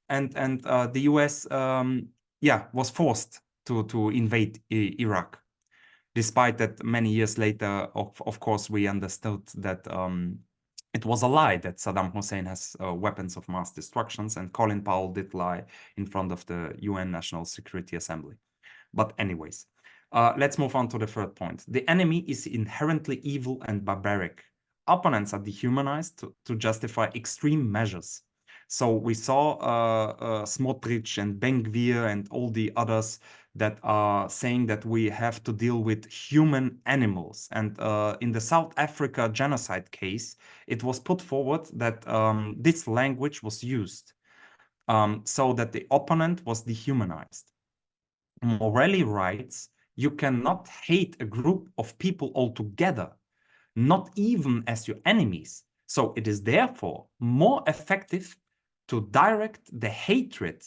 and the US was forced to invade Iraq. Despite that, many years later, of course, we understood that it was a lie that Saddam Hussein has weapons of mass destruction, and Colin Powell did lie in front of the UN National Security Assembly. But anyways, let's move on to the third point. The enemy is inherently evil and barbaric. Opponents are dehumanized to justify extreme measures. So we saw Smotrich and Ben-Gvir and all the others that are saying that we have to deal with human animals. And in the South Africa genocide case, it was put forward that this language was used so that the opponent was dehumanized. Morelli writes, you cannot hate a group of people altogether, not even as your enemies. So it is therefore more effective to direct the hatred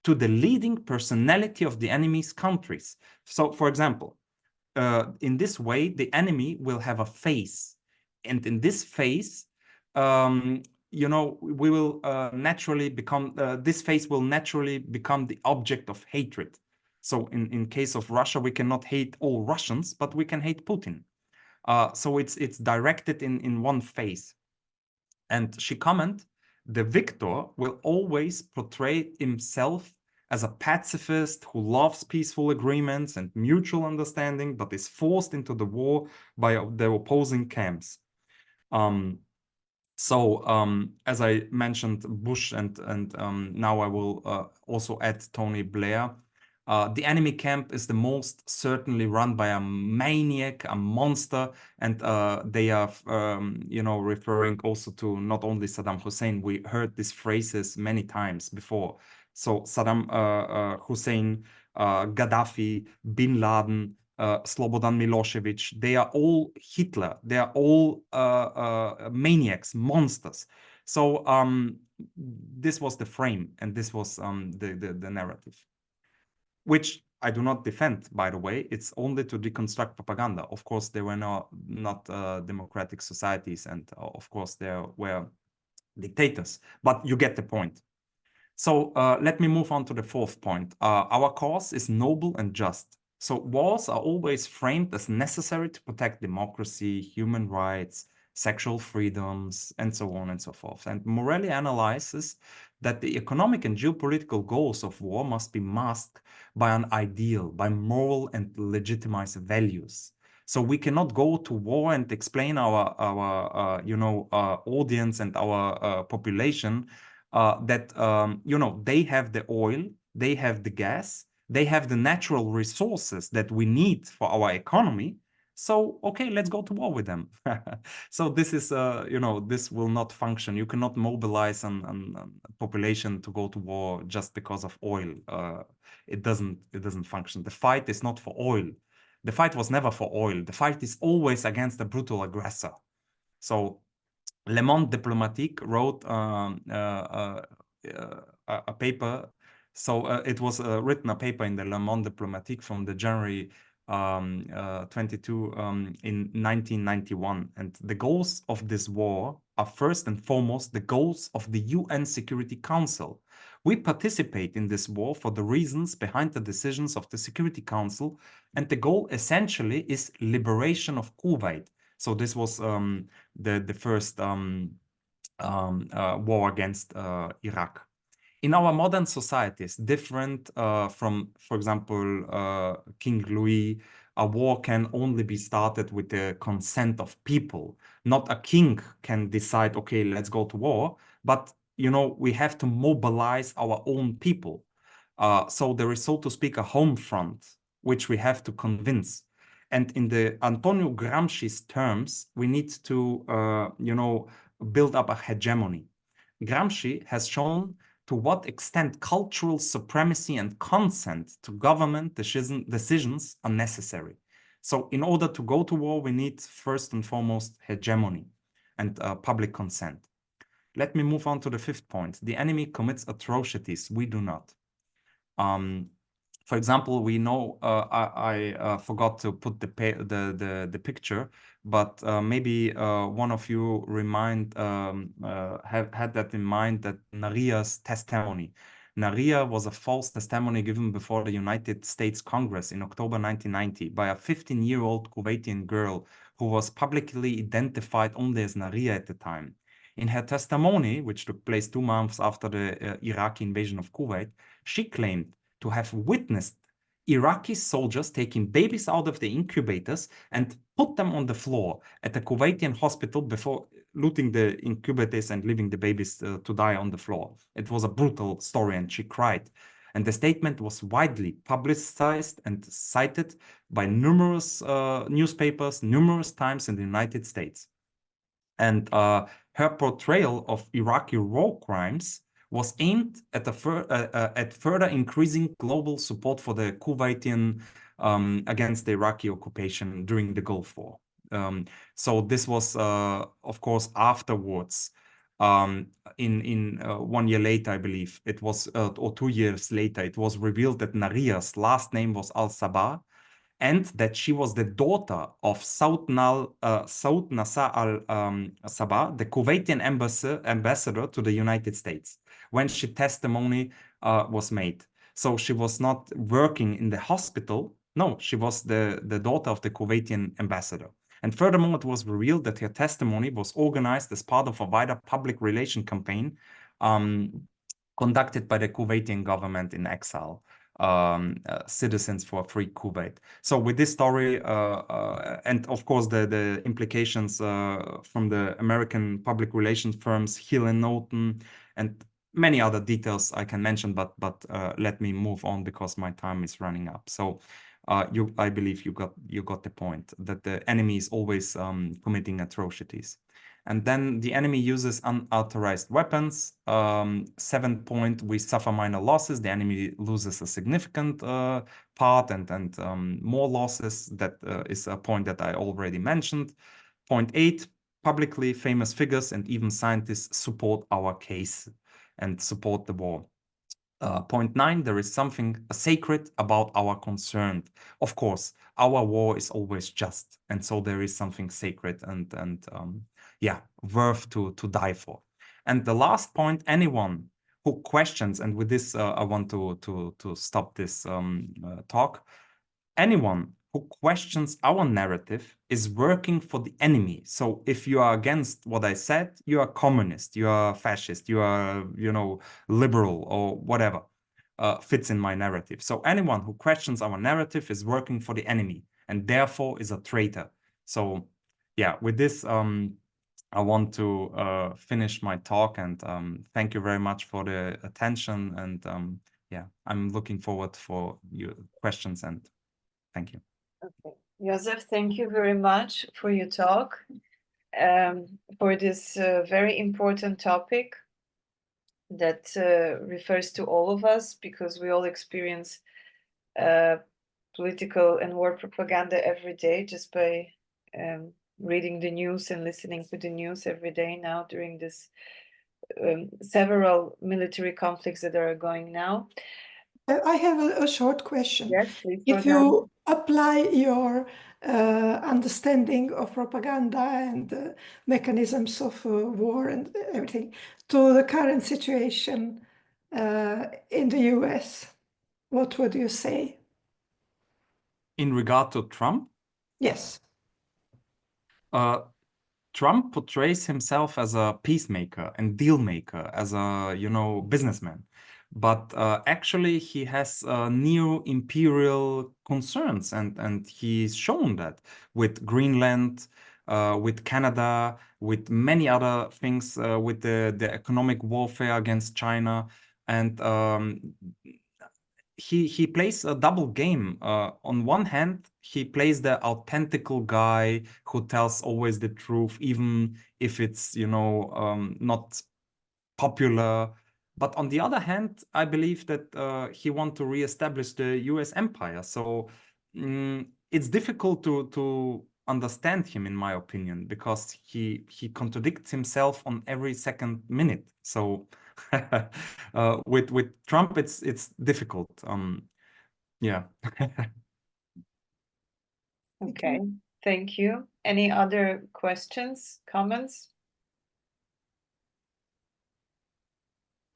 to the leading personality of the enemy's countries. So, for example, in this way, the enemy will have a face. And in this face, you know, we will naturally become, this face will naturally become the object of hatred. So in case of Russia, we cannot hate all Russians, but we can hate Putin. So it's directed in one face. And she commented, the victor will always portray himself as a pacifist who loves peaceful agreements and mutual understanding, but is forced into the war by the opposing camps. As I mentioned, Bush and now I will also add Tony Blair. The enemy camp is the most certainly run by a maniac, a monster, and they are, you know, referring also to not only Saddam Hussein. We heard these phrases many times before. So Saddam Hussein, Gaddafi, Bin Laden, Slobodan Milosevic, they are all Hitler. They are all maniacs, monsters. So this was the frame, and this was the narrative, which I do not defend, by the way. It's only to deconstruct propaganda. Of course, there were not democratic societies, and of course, there were dictators, but you get the point. So let me move on to the fourth point. Our cause is noble and just. So wars are always framed as necessary to protect democracy, human rights, sexual freedoms, and so on and so forth. And Morelli analyzes that the economic and geopolitical goals of war must be masked by an ideal, by moral and legitimized values. So we cannot go to war and explain our audience and our population that you know, they have the oil, they have the gas, they have the natural resources that we need for our economy. So, okay, let's go to war with them. So this is, you know, this will not function. You cannot mobilize a population to go to war just because of oil. It doesn't function. The fight is not for oil. The fight was never for oil. The fight is always against a brutal aggressor. So Le Monde Diplomatique wrote a paper. So it was written a paper in the Le Monde Diplomatique from the January 22 in 1991. And the goals of this war are first and foremost the goals of the UN Security Council. We participate in this war for the reasons behind the decisions of the Security Council, and the goal essentially is liberation of Kuwait. So this was the first war against Iraq. In our modern societies, different from, for example, King Louis, a war can only be started with the consent of people. Not a king can decide, okay, let's go to war, but you know, we have to mobilize our own people. So there is, so to speak, a home front, which we have to convince. And in the Antonio Gramsci's terms, we need to, you know, build up a hegemony. Gramsci has shown to what extent cultural supremacy and consent to government decisions are necessary. So in order to go to war, we need first and foremost hegemony and public consent. Let me move on to the fifth point. The enemy commits atrocities. We do not. For example, we know, I forgot to put the picture, but maybe one of you have had that in mind, that Naria's testimony. Naria was a false testimony given before the United States Congress in October 1990 by a 15-year-old Kuwaitian girl who was publicly identified only as Naria at the time. In her testimony, which took place 2 months after the Iraqi invasion of Kuwait, she claimed to have witnessed Iraqi soldiers taking babies out of the incubators and put them on the floor at a Kuwaitian hospital before looting the incubators and leaving the babies to die on the floor. It was a brutal story, and she cried. And the statement was widely publicized and cited by numerous newspapers, numerous times in the United States. And her portrayal of Iraqi war crimes was aimed at further increasing global support for the Kuwaitian against the Iraqi occupation during the Gulf War. So this was, of course, afterwards. In 1 year later, I believe it was, or 2 years later, it was revealed that Naria's last name was Al-Sabah, and that she was the daughter of Saud Nasser al-Sabah, the Kuwaitian ambassador to the United States, when she testimony was made. So she was not working in the hospital. No, she was the daughter of the Kuwaitian ambassador. And furthermore, it was revealed that her testimony was organized as part of a wider public relation campaign conducted by the Kuwaitian government in exile. Citizens for Free Kuwait. So with this story, and of course the implications from the American public relations firms Hill and Knowlton, and many other details I can mention, but let me move on because my time is running up. So I believe you got the point, that the enemy is always committing atrocities. And then the enemy uses unauthorized weapons. 7th point, we suffer minor losses. The enemy loses a significant part and more losses. That is a point that I already mentioned. Point 8, publicly famous figures and even scientists support our case and support the war. Point 9, there is something sacred about our concern. Of course, our war is always just, and so there is something sacred and yeah, worth to die for. And the last point, anyone who questions, and with this I want to stop this talk. Anyone who questions our narrative is working for the enemy. So if you are against what I said, you are communist, you are fascist, you are, you know, liberal or whatever fits in my narrative. So anyone who questions our narrative is working for the enemy and therefore is a traitor. So yeah, with this, I want to finish my talk, and thank you very much for the attention. And yeah, I'm looking forward for your questions, and thank you. Okay, Josef, thank you very much for your talk, for this very important topic that refers to all of us, because we all experience political and war propaganda every day just by reading the news and listening to the news every day now during this several military conflicts that are going now. I have a short question. Yes, please. If you apply your understanding of propaganda and mechanisms of war and everything to the current situation in the US, what would you say? In regard to Trump? Yes. Trump portrays himself as a peacemaker and deal maker, as a, you know, businessman. But actually he has neo-imperial concerns, and he's shown that with Greenland, with Canada, with many other things, with the economic warfare against China. And he plays a double game. On one hand, he plays the authentical guy who tells always the truth, even if it's, you know, not popular. But on the other hand, I believe that he wants to reestablish the US empire. So it's difficult to understand him, in my opinion, because he contradicts himself on every second minute. So with Trump, it's difficult. Yeah. Okay, thank you. Any other questions, comments?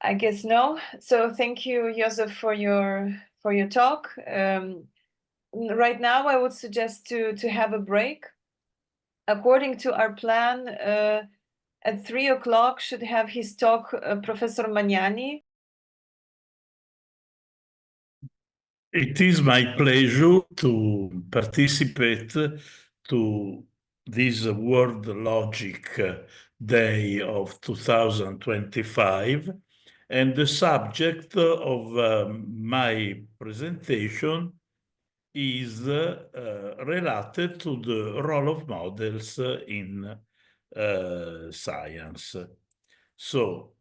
I guess no. So thank you, Josef, for your talk. Right now, I would suggest to have a break. According to our plan, at 3 o'clock should have his talk, Professor Magnani. It is my pleasure to participate to this World Logic Day of 2025, and the subject of my presentation is related to the role of models in science. So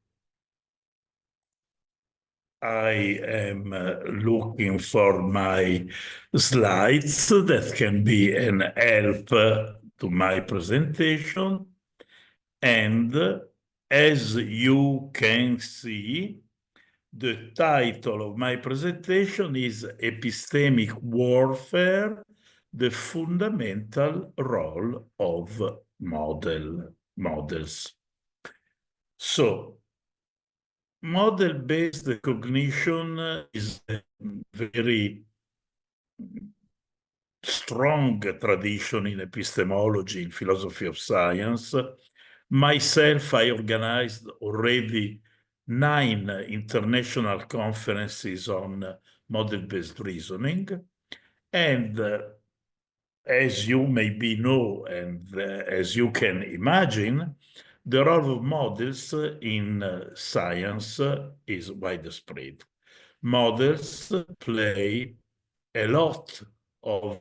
I am looking for my slides that can be an help to my presentation. And as you can see, the title of my presentation is Epistemic Warfare, the Fundamental Role of Models. So, model-based cognition is a very strong tradition in epistemology, in philosophy of science. Myself, I organized already 9 international conferences on model-based reasoning. And as you maybe know, and as you can imagine, the role of models in science is widespread. Models play a lot of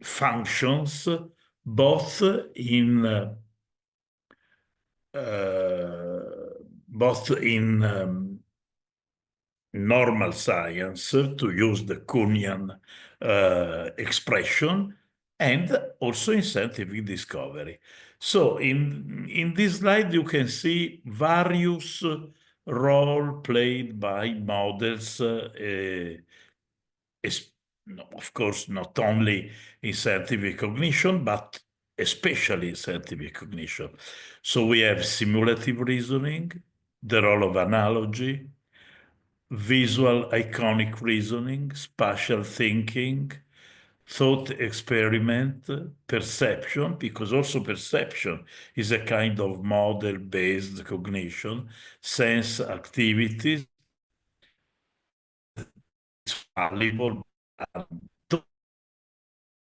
functions, both in normal science, to use the Kuhnian expression, and also in scientific discovery. So in this slide, you can see various roles played by models, of course, not only in scientific cognition, but especially in scientific cognition. So we have simulative reasoning, the role of analogy, visual iconic reasoning, spatial thinking, thought experiment, perception, because also perception is a kind of model-based cognition, sense activities, valuable,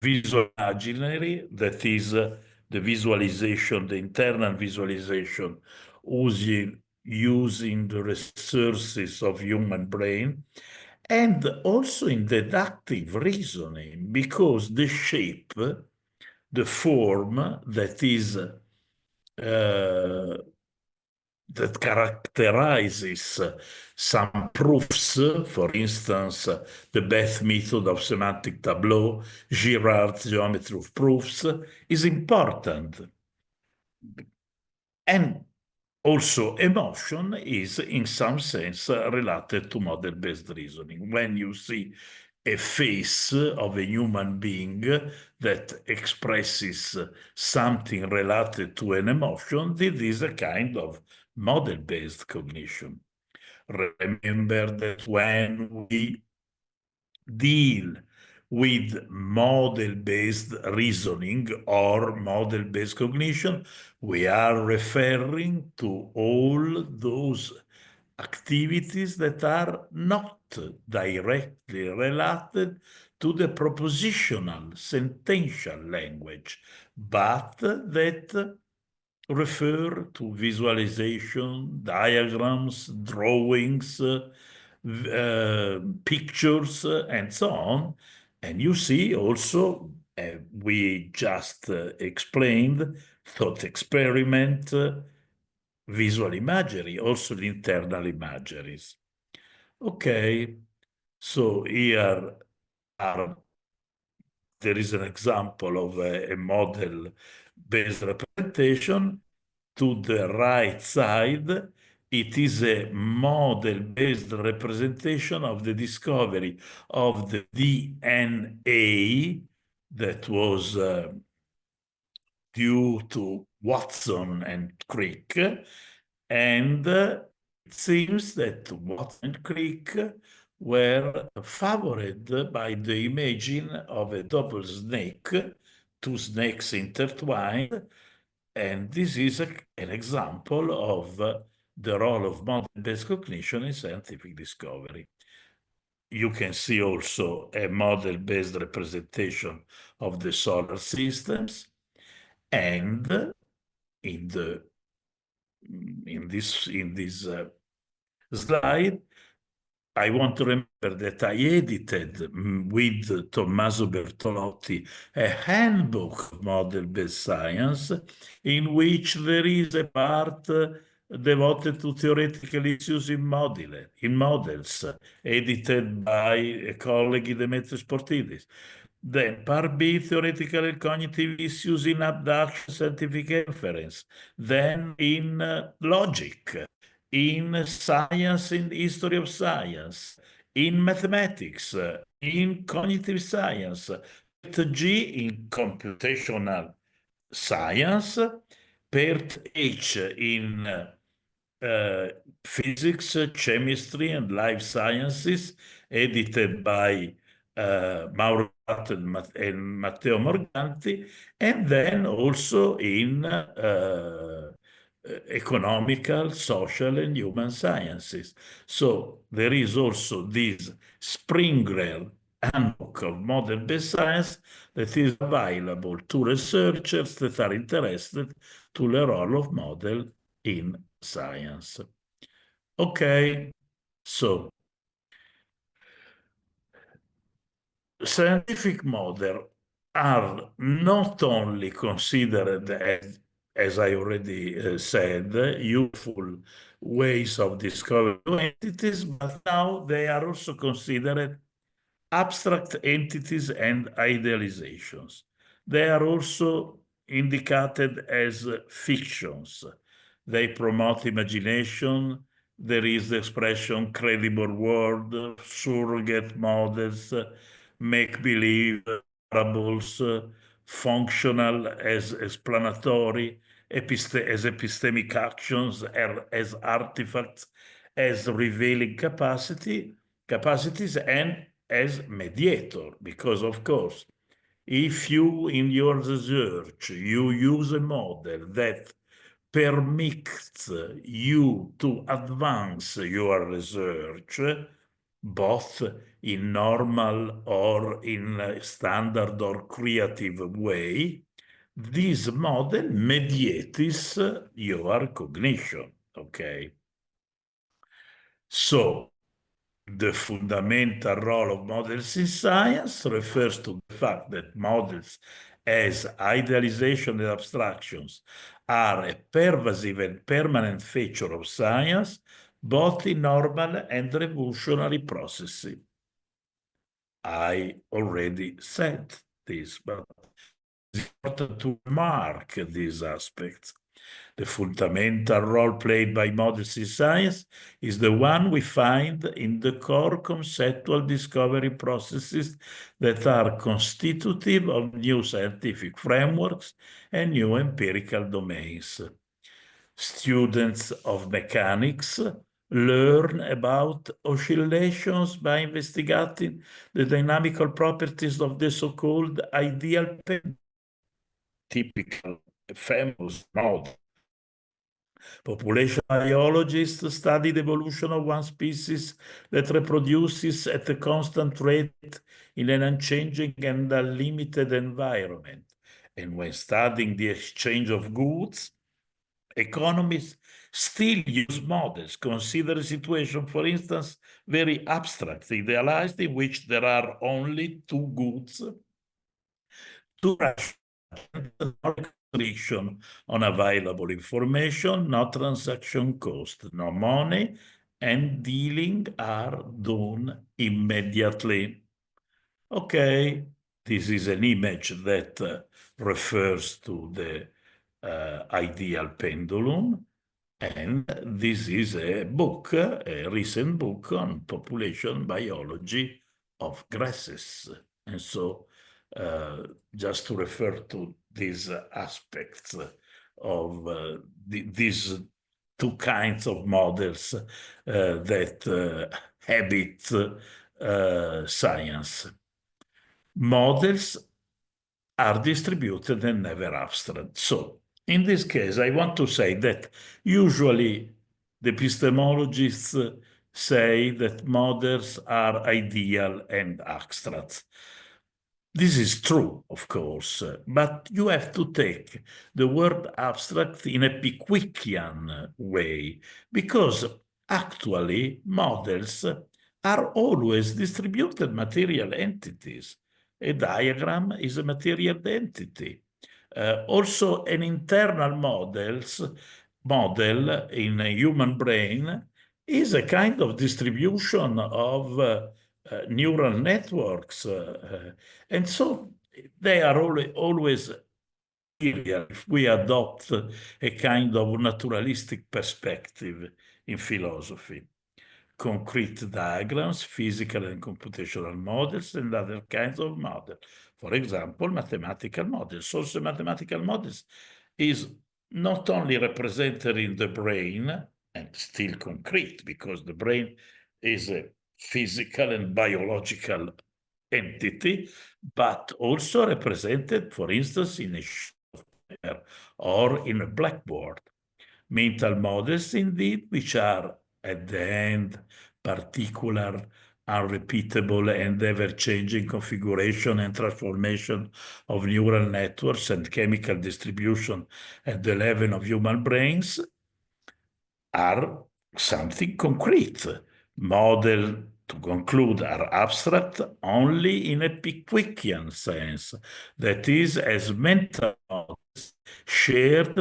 visual imaginary, that is the visualization, the internal visualization using the resources of human brain, and also in deductive reasoning, because the shape, the form that is that characterizes some proofs, for instance, the Beth method of semantic tableau, Girard's geometry of proofs, is important. And also emotion is in some sense related to model-based reasoning. When you see a face of a human being that expresses something related to an emotion, this is a kind of model-based cognition. Remember that when we deal with model-based reasoning or model-based cognition, we are referring to all those activities that are not directly related to the propositional, sentential language, but that refer to visualization, diagrams, drawings, pictures, and so on. And you see also, we just explained, thought experiment, visual imagery, also the internal imageries. Okay, so here there is an example of a model-based representation. To the right side, it is a model-based representation of the discovery of the DNA that was due to Watson and Crick, and it seems that Watson and Crick were favored by the imaging of a double snake, two snakes intertwined, and this is an example of the role of model-based cognition in scientific discovery. You can see also a model-based representation of the solar systems, and in this slide, I want to remember that I edited with Tommaso Bertolotti a handbook of model-based science, in which there is a part devoted to theoretical issues in models, edited by a colleague, Demetrios Portidis. Then part B, theoretical and cognitive issues in abduction, scientific inference. Then in logic, in science, in history of science, in mathematics, in cognitive science, part G in computational science, part H in physics, chemistry, and life sciences, edited by Mauro and Matteo Morganti, and then also in economical, social, and human sciences. So there is also this Springer handbook of model-based science that is available to researchers that are interested to the role of model in science. Okay, so scientific models are not only considered as I already said, useful ways of discovering entities, but now they are also considered abstract entities and idealizations. They are also indicated as fictions. They promote imagination. There is the expression credible world, surrogate models, make-believe, parables, functional as explanatory, as epistemic actions, as artifacts, as revealing capacities, and as mediator, because of course, if you in your research, you use a model that permits you to advance your research, both in normal or in standard or creative way, this model mediates your cognition, okay? So, the fundamental role of models in science refers to the fact that models as idealization and abstractions are a pervasive and permanent feature of science, both in normal and revolutionary processes. I already said this, but it's important to mark these aspects. The fundamental role played by models in science is the one we find in the core conceptual discovery processes that are constitutive of new scientific frameworks and new empirical domains. Students of mechanics learn about oscillations by investigating the dynamical properties of the so-called ideal pendulum, typical famous model. Population biologists study the evolution of one species that reproduces at a constant rate in an unchanging and unlimited environment. And when studying the exchange of goods, economists still use models. Consider a situation, for instance, very abstract, idealized, in which there are only two goods, two restriction on available information, no transaction cost, no money, and dealing are done immediately. Okay, this is an image that refers to the ideal pendulum, and this is a book, a recent book on population biology of grasses. And so just to refer to these aspects of these two kinds of models that habit science. Models are distributed and never abstract. So in this case, I want to say that usually the epistemologists say that models are ideal and abstract. This is true, of course, but you have to take the word abstract in a Pickwickian way, because actually models are always distributed material entities. A diagram is a material entity. Also, an internal model in a human brain is a kind of distribution of neural networks. And so they are always material if we adopt a kind of naturalistic perspective in philosophy. Concrete diagrams, physical and computational models, and other kinds of models. For example, mathematical models. Also, mathematical models is not only represented in the brain, and still concrete, because the brain is a physical and biological entity, but also represented, for instance, in a sheet of paper or in a blackboard. Mental models, indeed, which are at the end particular, unrepeatable, and ever-changing configuration and transformation of neural networks and chemical distribution at the level of human brains, are something concrete. Model, to conclude, are abstract only in a Pickwickian sense, that is, as mental models shared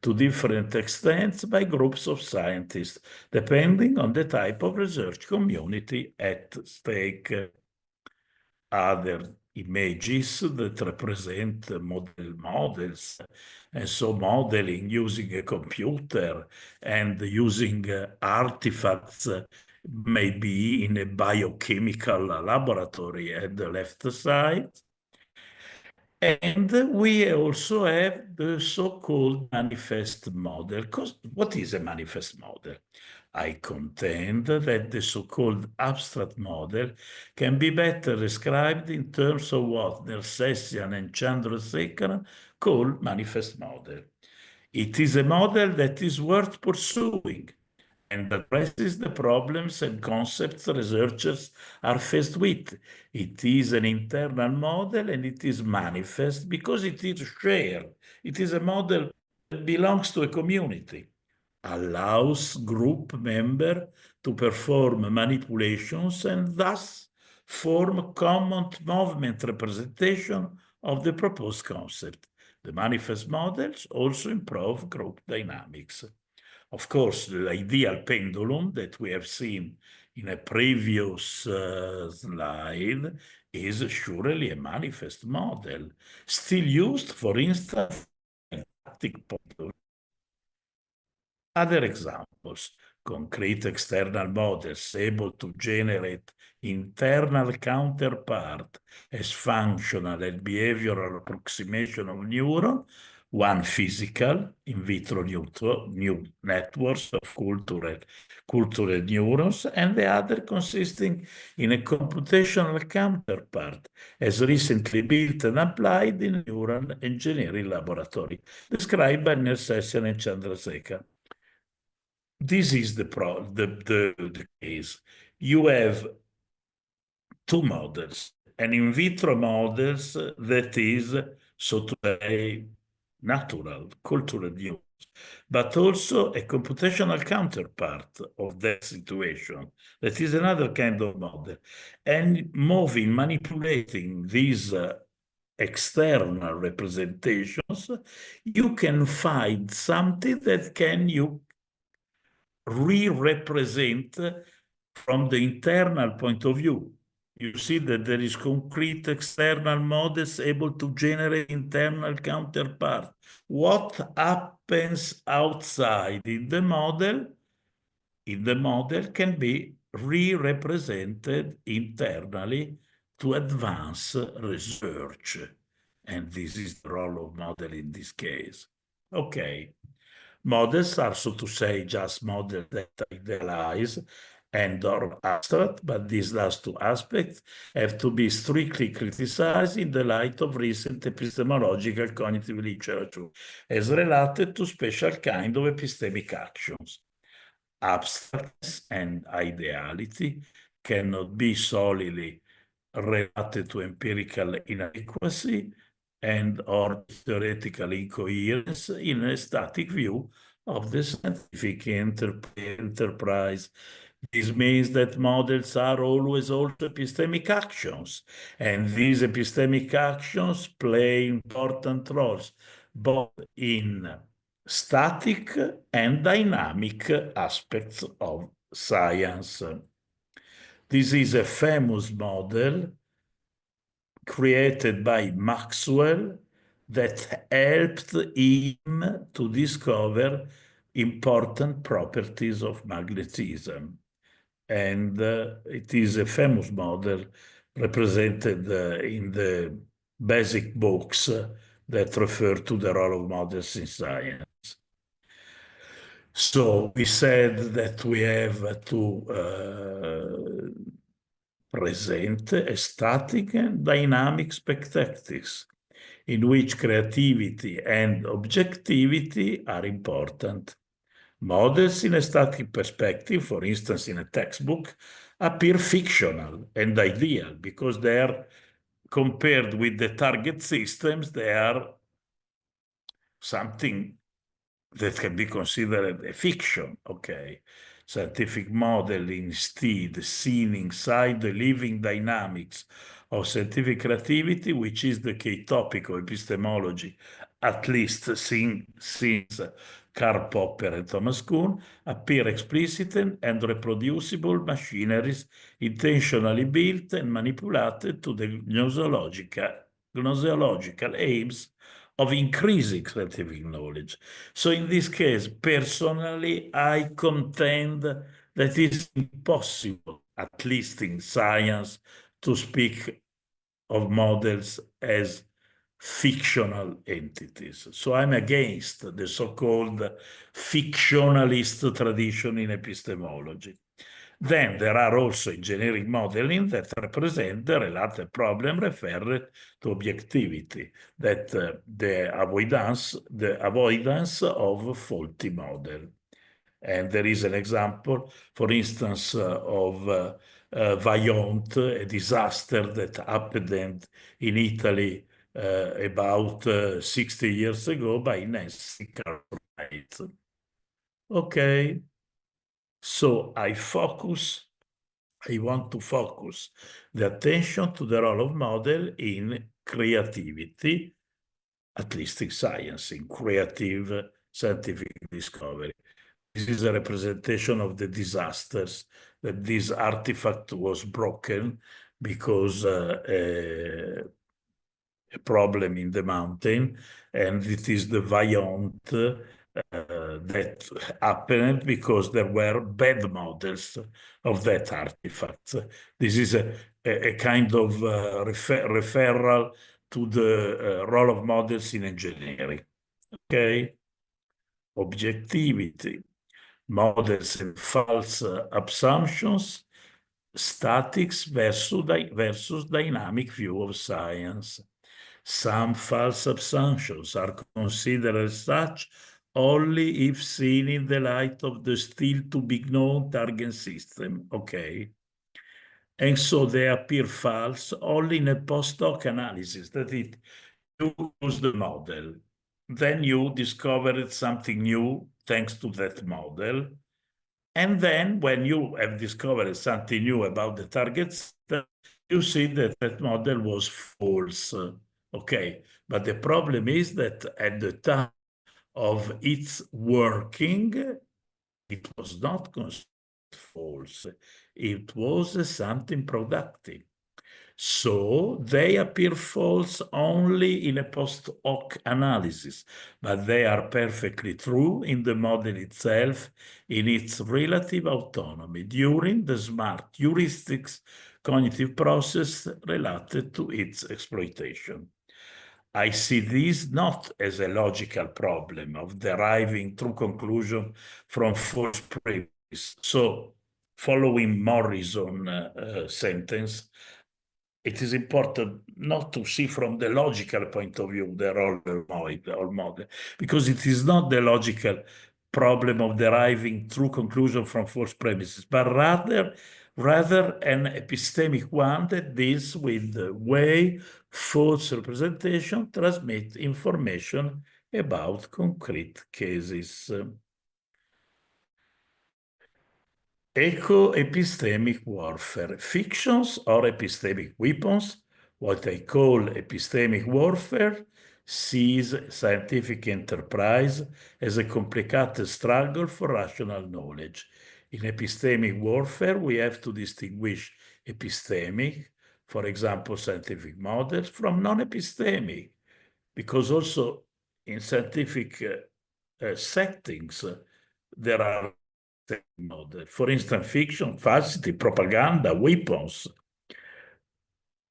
to different extents by groups of scientists, depending on the type of research community at stake. Other images that represent models, and so modeling using a computer and using artifacts, maybe in a biochemical laboratory at the left side. And we also have the so-called manifest model. Because what is a manifest model? I contend that the so-called abstract model can be better described in terms of what Nersessian and Chandrasekharan call manifest model. It is a model that is worth pursuing and addresses the problems and concepts researchers are faced with. It is an internal model and it is manifest because it is shared. It is a model that belongs to a community, allows group members to perform manipulations and thus form common movement representation of the proposed concept. The manifest models also improve group dynamics. Of course, the ideal pendulum that we have seen in a previous slide is surely a manifest model, still used, for instance, in pendulum. Other examples, concrete external models able to generate internal counterpart as functional and behavioral approximation of neuron, one physical, in vitro new networks of cultural cultural neurons, and the other consisting in a computational counterpart, as recently built and applied in neural engineering laboratory, described by Nersessian and Chandrasekhar. This is the case. You have two models, an in vitro models that is, so to say, natural, cultural neurons, but also a computational counterpart of that situation, that is another kind of model. And manipulating these external representations, you can find something that you re-represent from the internal point of view. You see that there is concrete external models able to generate internal counterpart. What happens outside in the model can be re-represented internally to advance research. And this is the role of model in this case. Okay. Models are, so to say, just models that idealize and/or abstract, but these last two aspects have to be strictly criticized in the light of recent epistemological cognitive literature as related to special kind of epistemic actions. Abstractness and ideality cannot be solely related to empirical inadequacy and/or theoretical incoherence in a static view of the scientific enterprise. This means that models are always also epistemic actions, and these epistemic actions play important roles, both in static and dynamic aspects of science. This is a famous model created by Maxwell that helped him to discover important properties of magnetism. And it is a famous model represented in the basic books that refer to the role of models in science. So we said that we have to present a static and dynamic spectacles in which creativity and objectivity are important. Models in a static perspective, for instance, in a textbook, appear fictional and ideal because they are compared with the target systems, they are something that can be considered a fiction, okay? Scientific model instead seen inside the living dynamics of scientific creativity, which is the key topic of epistemology, at least since Karl Popper and Thomas Kuhn, appear explicit and reproducible machineries intentionally built and manipulated to the gnoseological aims of increasing scientific knowledge. So in this case, personally, I contend that it's impossible, at least in science, to speak of models as fictional entities. So I'm against the so-called fictionalist tradition in epistemology. Then there are also engineering modeling that represent the related problem referred to objectivity, that the avoidance of faulty model. And there is an example, for instance, of Vajont, a disaster that happened in Italy about 60 years ago by Nancy Cartwright. Okay. So I want to focus the attention to the role of model in creativity, at least in science, in creative scientific discovery. This is a representation of the disasters, that this artifact was broken because a problem in the mountain, and it is the Vajont that happened because there were bad models of that artifact. This is a kind of referral to the role of models in engineering. Okay? Objectivity. models and false assumptions, statics versus dynamic view of science. Some false assumptions are considered as such only if seen in the light of the still to be known target system, okay? And so they appear false only in a post-hoc analysis, that it, you use the model, then you discovered something new thanks to that model, and then when you have discovered something new about the targets, you see that that model was false, okay? But the problem is that at the time of its working, it was not considered false. It was something productive. So they appear false only in a post hoc analysis, but they are perfectly true in the model itself, in its relative autonomy during the smart heuristics cognitive process related to its exploitation. I see this not as a logical problem of deriving true conclusion from false premise. So, following Morrison's sentence, it is important not to see from the logical point of view the role of model, because it is not the logical problem of deriving true conclusion from false premises, but rather an epistemic one that deals with the way false representation transmit information about concrete cases. Eco-epistemic warfare, fictions or epistemic weapons. What I call epistemic warfare sees scientific enterprise as a complicated struggle for rational knowledge. In epistemic warfare, we have to distinguish epistemic, for example, scientific models, from non-epistemic, because also in scientific settings, there are model. For instance, fiction, falsity, propaganda, weapons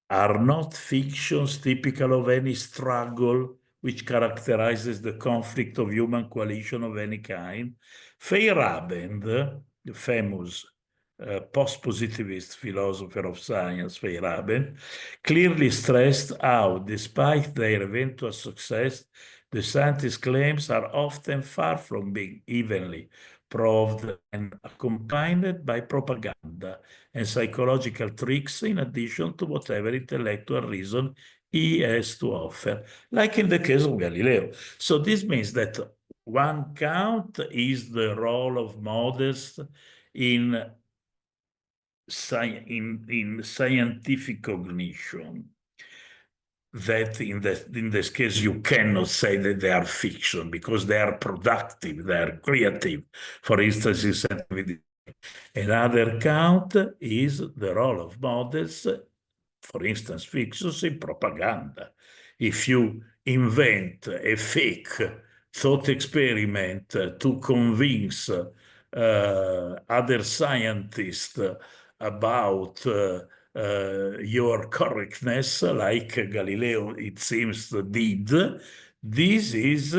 are not fictions typical of any struggle which characterizes the conflict of human coalition of any kind. Feyerabend, the famous post-positivist philosopher of science, Feyerabend, clearly stressed how, despite their eventual success, the scientists' claims are often far from being evenly proved and accompanied by propaganda and psychological tricks in addition to whatever intellectual reason he has to offer, like in the case of Galileo. So this means that one count is the role of models in scientific cognition, that in this case you cannot say that they are fiction because they are productive, they are creative. For instance, in scientific, another count is the role of models, for instance, fictions in propaganda. If you invent a fake thought experiment to convince other scientists about your correctness, like Galileo, it seems, did, this is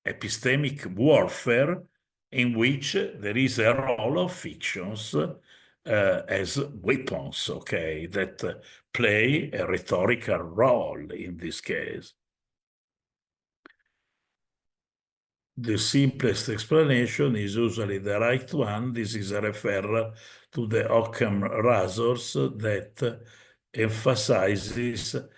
epistemic warfare in which there is a role of fictions as weapons, okay, that play a rhetorical role in this case. The simplest explanation is usually the right one. This is a referral to the Occam razors that emphasizes the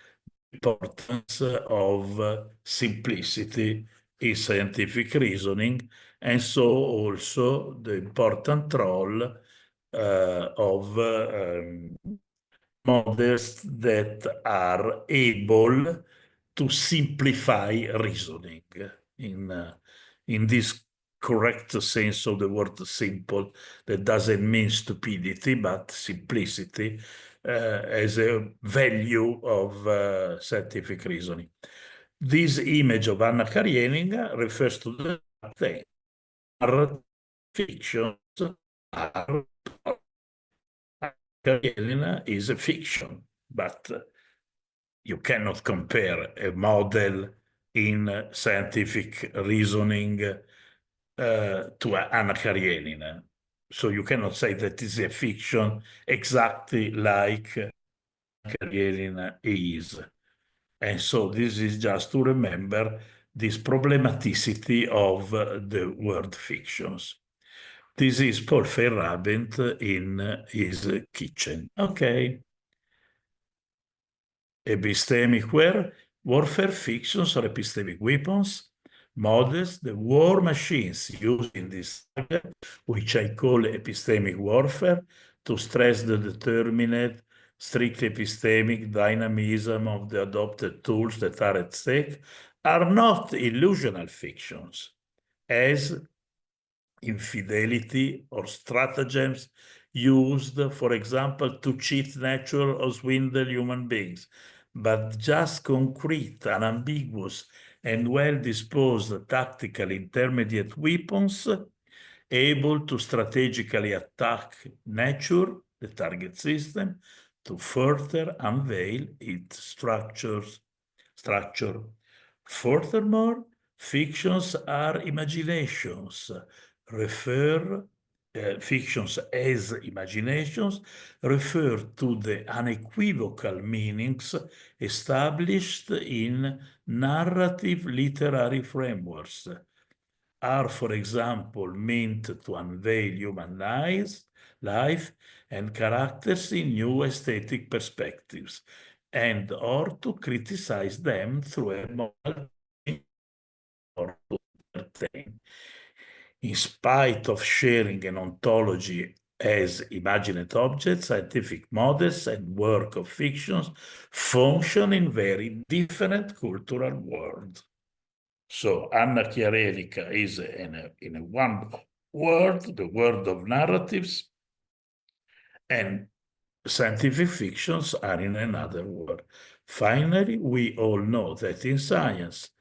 importance of simplicity in scientific reasoning, and so also the important role of models that are able to simplify reasoning in this correct sense of the word simple, that doesn't mean stupidity, but simplicity as a value of scientific reasoning. This image of Anna Karenina refers to the fact that fictions are Karenina is a fiction, but you cannot compare a model in scientific reasoning to Anna Karenina. So you cannot say that is a fiction exactly like Karenina is. And so this is just to remember this problematicity of the word fictions. This is Paul Feyerabend in his kitchen. Okay. Epistemic warfare fictions or epistemic weapons, models, the war machines used in this subject, which I call epistemic warfare, to stress the determinate, strict epistemic dynamism of the adopted tools that are at stake, are not illusional fictions, as infidelity or stratagems used, for example, to cheat nature or swindle human beings, but just concrete, unambiguous, and well-disposed tactical intermediate weapons able to strategically attack nature, the target system, to further unveil its structure. Furthermore, fictions are imaginations, fictions as imaginations refer to the unequivocal meanings established in narrative literary frameworks, are, for example, meant to unveil human life and characters in new aesthetic perspectives, and or to criticize them through a moral or to entertain. In spite of sharing an ontology as imagined objects, scientific models and work of fictions function in very different cultural worlds. So Anna Karenina is in a one world, the world of narratives, and scientific fictions are in another world. Finally, we all know that in science,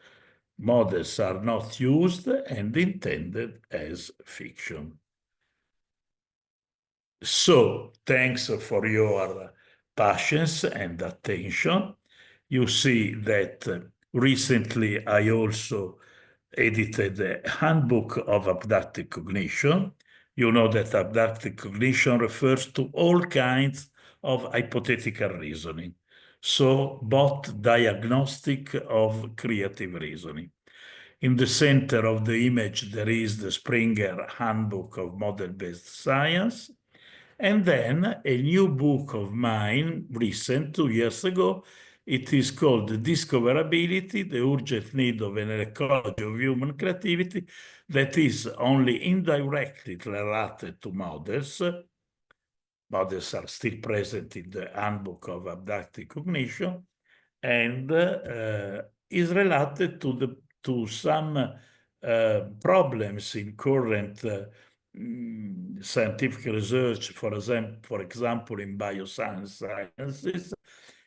models are not used and intended as fiction. So, thanks for your patience and attention. You see that recently I also edited a handbook of abductive cognition. You know that abductive cognition refers to all kinds of hypothetical reasoning. So both diagnostic of creative reasoning. In the center of the image, there is the Springer Handbook of Model-Based Science. And then a new book of mine, recent, 2 years ago, it is called Discoverability, the Urgent Need of an Ecology of Human Creativity, that is only indirectly related to models. Models are still present in the Handbook of Abductive Cognition, and is related to some problems in current scientific research, for example, in biosciences,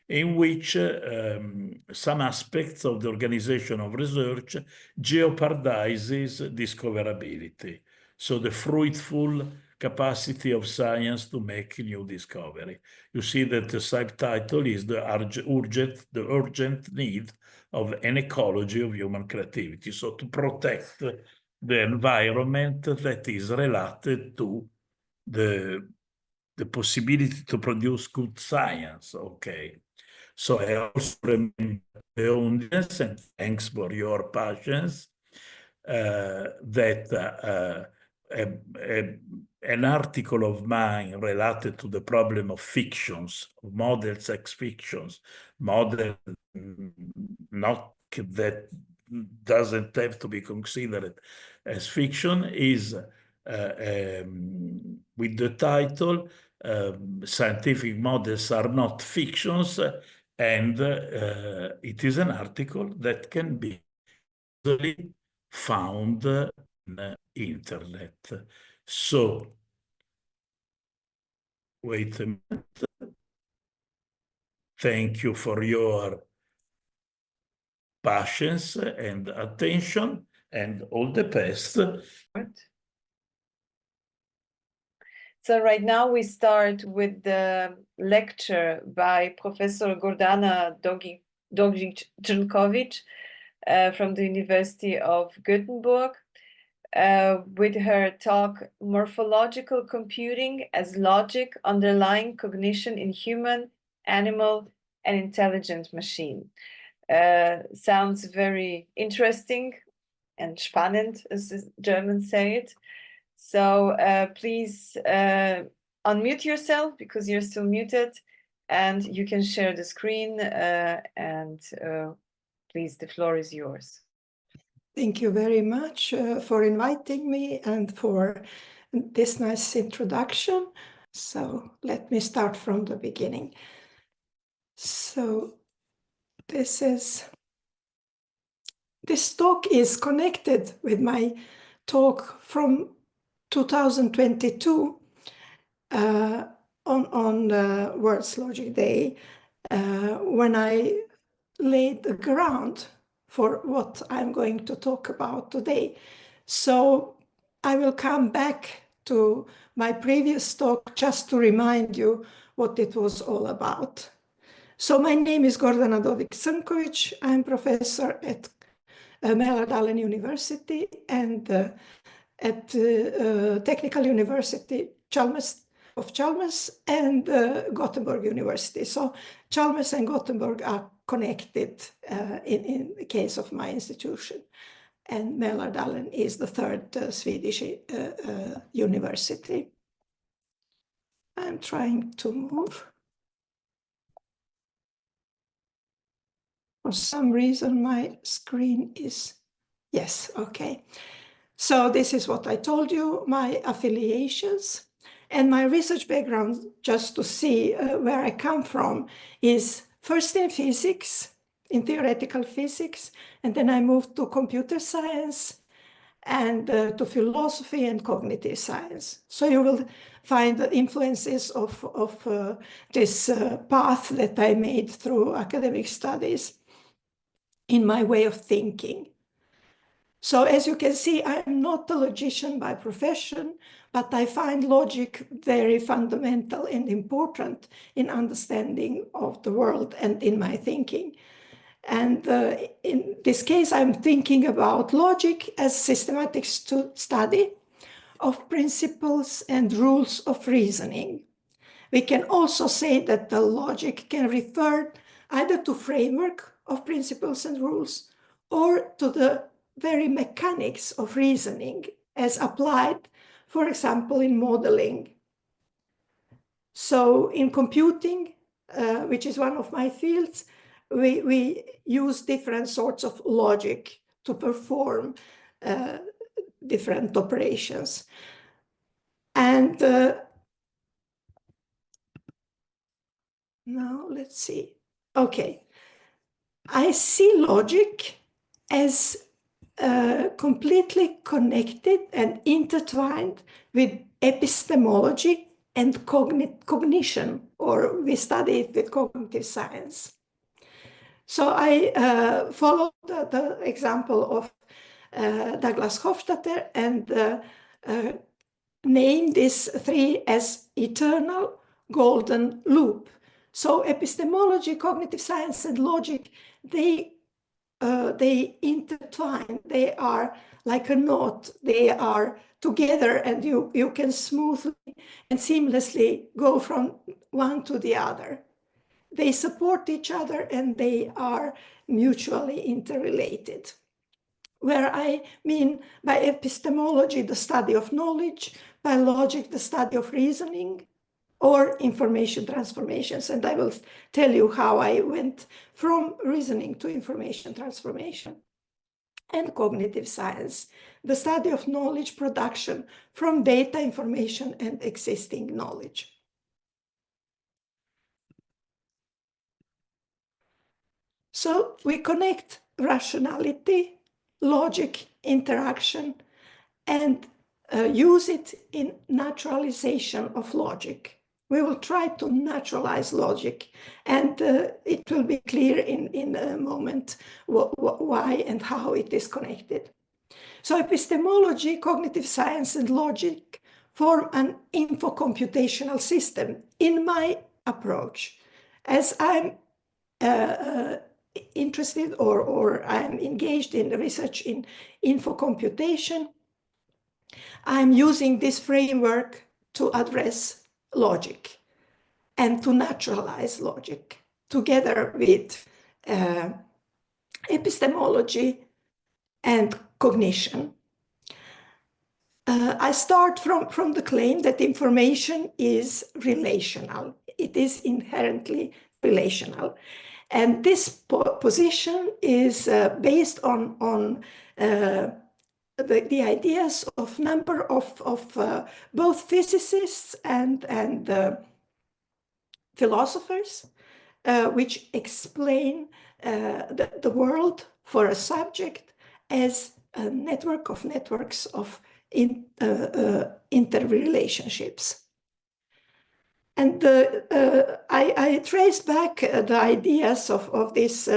in which some aspects of the organization of research jeopardizes discoverability. So the fruitful capacity of science to make new discovery. You see that the subtitle is the urgent need of an ecology of human creativity. So to protect the environment that is related to the possibility to produce good science, okay? So I also remember the audience, and thanks for your patience, that an article of mine related to the problem of fictions, of models as fictions, model not that doesn't have to be considered as fiction, is with the title Scientific Models Are Not Fictions, and it is an article that can be easily found on the internet. So, wait a minute. Thank you for your patience and attention, and all the best. So right now we start with the lecture by Professor Gordana Dodig-Crnkovic from the University of Gothenburg. with her talk, Morphological Computing as Logic Underlying Cognition in Human, Animal, and Intelligent Machine. Sounds very interesting and spannend, as the Germans say it. So please unmute yourself because you're still muted, and you can share the screen, and please, the floor is yours. Thank you very much for inviting me and for this nice introduction. So let me start from the beginning. So this talk is connected with my talk from 2022 on World's Logic Day, when I laid the ground for what I'm going to talk about today. So I will come back to my previous talk just to remind you what it was all about. So my name is Gordana Dodig-Crnkovic. I'm professor at Mälardalen University and at Technical University Chalmers and Gothenburg University. So Chalmers and Gothenburg are connected in the case of my institution. And Mälardalen is the third Swedish university. I'm trying to move. For some reason, my screen is, yes, okay. So this is what I told you, my affiliations. And my research background, just to see where I come from, is first in physics, in theoretical physics, and then I moved to computer science and to philosophy and cognitive science. So you will find the influences of this path that I made through academic studies in my way of thinking. So as you can see, I'm not a logician by profession, but I find logic very fundamental and important in understanding of the world and in my thinking. And in this case, I'm thinking about logic as systematic study of principles and rules of reasoning. We can also say that the logic can refer either to framework of principles and rules or to the very mechanics of reasoning as applied, for example, in modeling. So in computing, which is one of my fields, we use different sorts of logic to perform different operations. And now let's see. Okay. I see logic as completely connected and intertwined with epistemology and cognition, or we study it with cognitive science. So I followed the example of Douglas Hofstadter and named these three as eternal golden loop. So epistemology, cognitive science, and logic, they intertwine. They are like a knot. They are together, and you can smoothly and seamlessly go from one to the other. They support each other, and they are mutually interrelated. Where I mean by epistemology, the study of knowledge, by logic, the study of reasoning, or information transformations. And I will tell you how I went from reasoning to information transformation. And cognitive science, the study of knowledge production from data, information, and existing knowledge. So we connect rationality, logic, interaction, and use it in naturalization of logic. We will try to naturalize logic, and it will be clear in a moment why and how it is connected. So epistemology, cognitive science, and logic form an infocomputational system in my approach. As I'm interested or I'm engaged in research in infocomputation, I'm using this framework to address logic and to naturalize logic together with epistemology and cognition. I start from the claim that information is relational. It is inherently relational. And this position is based on the ideas of number of both physicists and philosophers, which explain the world for a subject as a network of networks of interrelationships. And I traced back the ideas of this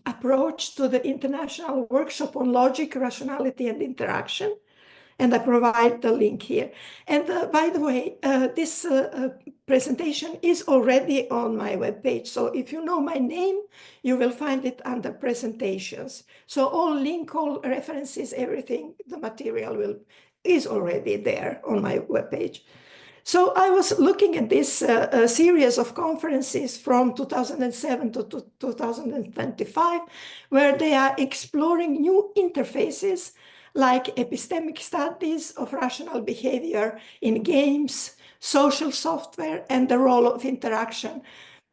approach to the International Workshop on Logic, Rationality, and Interaction. And I provide the link here. And by the way, this presentation is already on my webpage. So if you know my name, you will find it under presentations. So all link, all references, everything, the material is already there on my webpage. So I was looking at this series of conferences from 2007 to 2025, where they are exploring new interfaces like epistemic studies of rational behavior in games, social software, and the role of interaction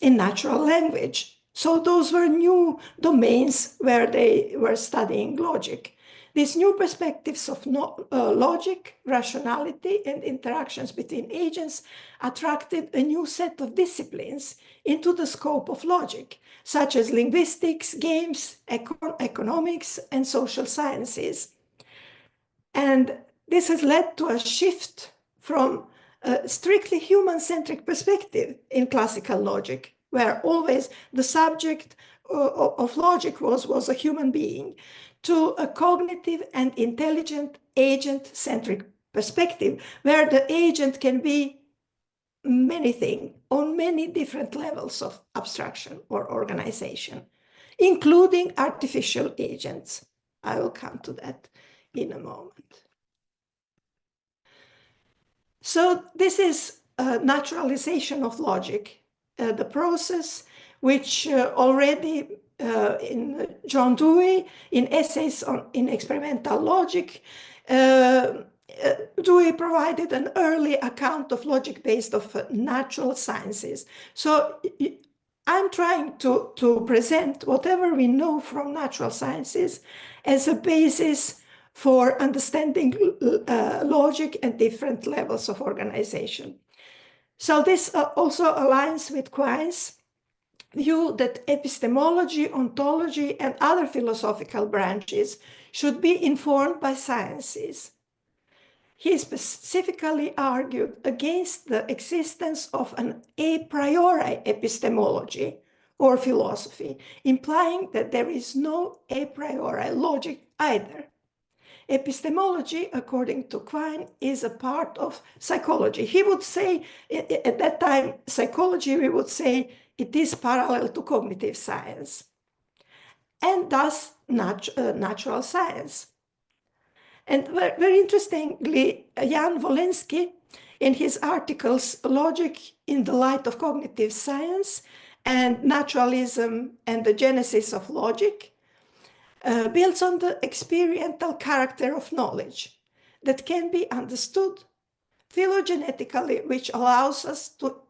in natural language. So those were new domains where they were studying logic. These new perspectives of logic, rationality, and interactions between agents attracted a new set of disciplines into the scope of logic, such as linguistics, games, economics, and social sciences. And this has led to a shift from a strictly human-centric perspective in classical logic, where always the subject of logic was a human being, to a cognitive and intelligent agent-centric perspective, where the agent can be many things on many different levels of abstraction or organization, including artificial agents. I will come to that in a moment. So this is a naturalization of logic, the process which already in John Dewey, in Essays in Experimental Logic, Dewey provided an early account of logic based of natural sciences. So I'm trying to present whatever we know from natural sciences as a basis for understanding logic and different levels of organization. So this also aligns with Quine's view that epistemology, ontology, and other philosophical branches should be informed by sciences. He specifically argued against the existence of an a priori epistemology or philosophy, implying that there is no a priori logic either. Epistemology, according to Quine, is a part of psychology. He would say, at that time, psychology, we would say, it is parallel to cognitive science, and thus natural science. And very interestingly, Jan Wolensky, in his articles, Logic in the Light of Cognitive Science and Naturalism and the Genesis of Logic, builds on the experiential character of knowledge that can be understood phylogenetically, which allows us to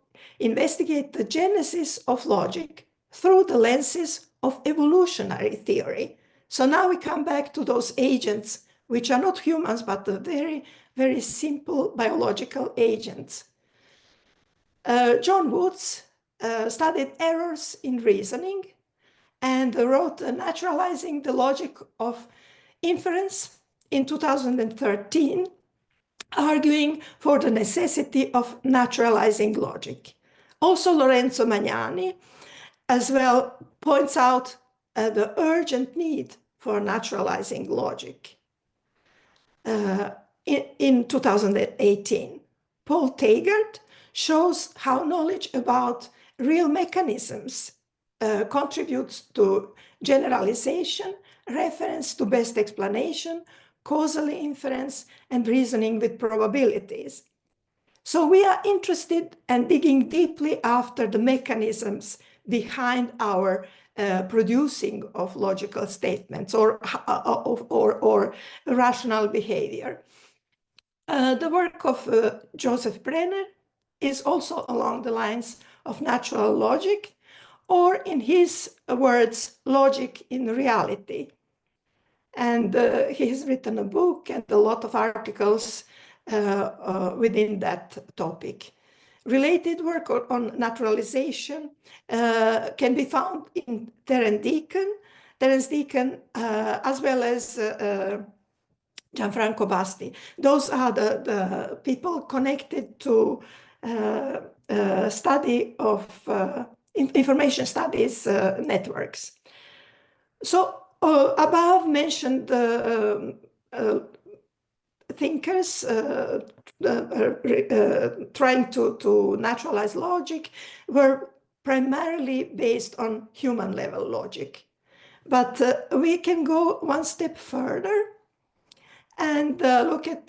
investigate the genesis of logic through the lenses of evolutionary theory. So now we come back to those agents, which are not humans, but the very, very simple biological agents. John Woods studied errors in reasoning and wrote Naturalizing the Logic of Inference in 2013, arguing for the necessity of naturalizing logic. Also, Lorenzo Magnani as well points out the urgent need for naturalizing logic in 2018. Paul Taggart shows how knowledge about real mechanisms contributes to generalization, reference to best explanation, causal inference, and reasoning with probabilities. So we are interested in digging deeply after the mechanisms behind our producing of logical statements or rational behavior. The work of Josef Brenner is also along the lines of natural logic, or in his words, logic in reality. And he has written a book and a lot of articles within that topic. Related work on naturalization can be found in Terence Deacon, as well as Gianfranco Basti. Those are the people connected to study of information studies networks. So above mentioned thinkers trying to naturalize logic were primarily based on human level logic. But we can go one step further and look at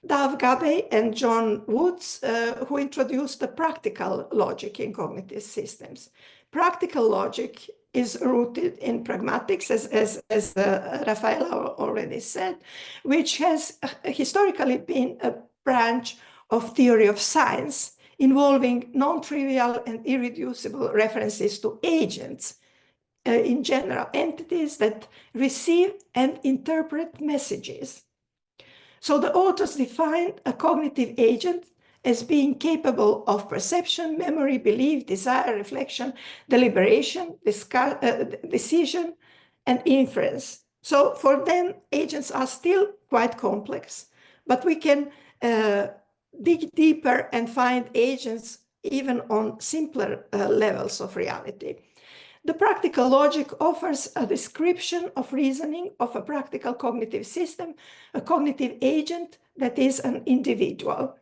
Dave Gabbay and John Woods, who introduced the practical logic in cognitive systems. Practical logic is rooted in pragmatics, as Raffaela already said, which has historically been a branch of theory of science involving non-trivial and irreducible references to agents, in general, entities that receive and interpret messages. So the authors defined a cognitive agent as being capable of perception, memory, belief, desire, reflection, deliberation, decision, and inference. So for them, agents are still quite complex, but we can dig deeper and find agents even on simpler levels of reality. The practical logic offers a description of reasoning of a practical cognitive system, a cognitive agent that is an individual.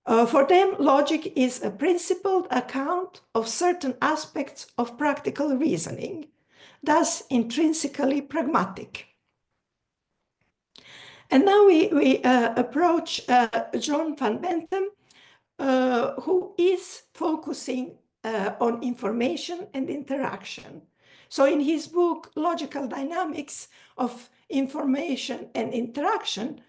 For them, logic is a principled account of certain aspects of practical reasoning, thus intrinsically pragmatic. And now we approach John van Bentham, who is focusing on information and interaction. So in his book, Logical Dynamics of Information and Interaction,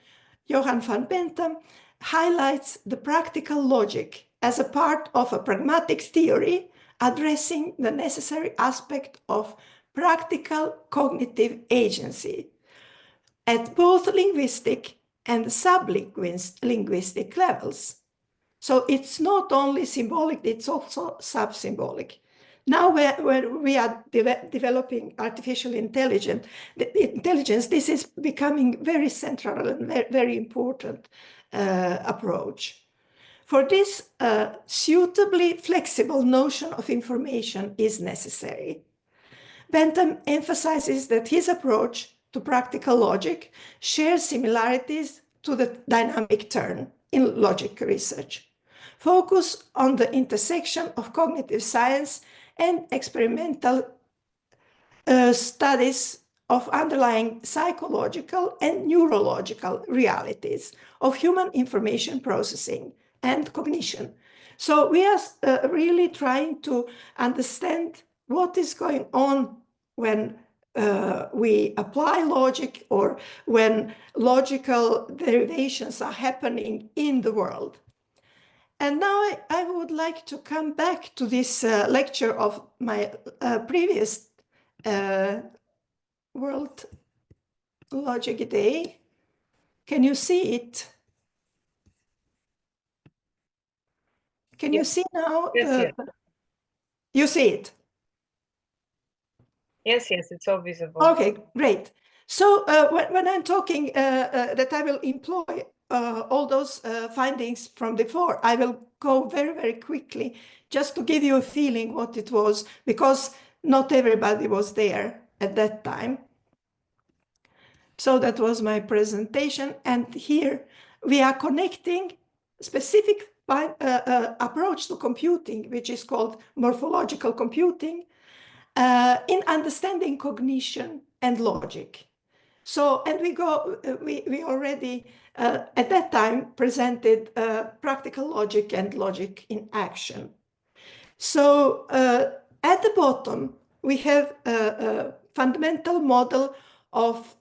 Johan van Bentham highlights the practical logic as a part of a pragmatic theory addressing the necessary aspect of practical cognitive agency at both linguistic and sub-linguistic levels. So it's not only symbolic, it's also sub-symbolic. Now when we are developing artificial intelligence, this is becoming very central and very important approach. For this, suitably flexible notion of information is necessary. Bentham emphasizes that his approach to practical logic shares similarities to the dynamic turn in logic research. Focus on the intersection of cognitive science and experimental studies of underlying psychological and neurological realities of human information processing and cognition. So we are really trying to understand what is going on when we apply logic or when logical derivations are happening in the world. And now I would like to come back to this lecture of my previous World Logic Day. Can you see it? Can you see now? Yes, yes. You see it? Yes, it's all visible. Okay, great. So when I'm talking that I will employ all those findings from before, I will go very quickly just to give you a feeling what it was, because not everybody was there at that time. So that was my presentation, and here we are connecting specific approach to computing, which is called morphological computing, in understanding cognition and logic. So, and we already at that time presented practical logic and logic in action. So at the bottom, we have a fundamental model of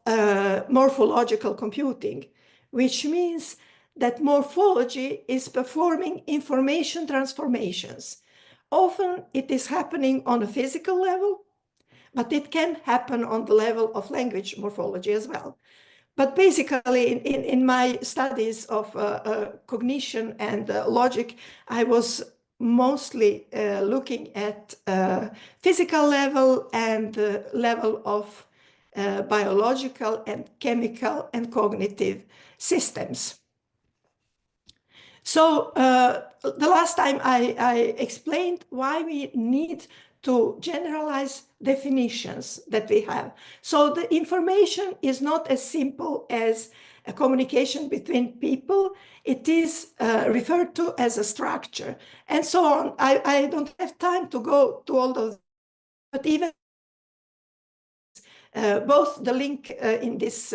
morphological computing, which means that morphology is performing information transformations. Often it is happening on a physical level, but it can happen on the level of language morphology as well. But basically, in my studies of cognition and logic, I was mostly looking at physical level and the level of biological and chemical and cognitive systems. So the last time I explained why we need to generalize definitions that we have. So the information is not as simple as a communication between people. It is referred to as a structure and so on. I don't have time to go to all those, but even both the link in this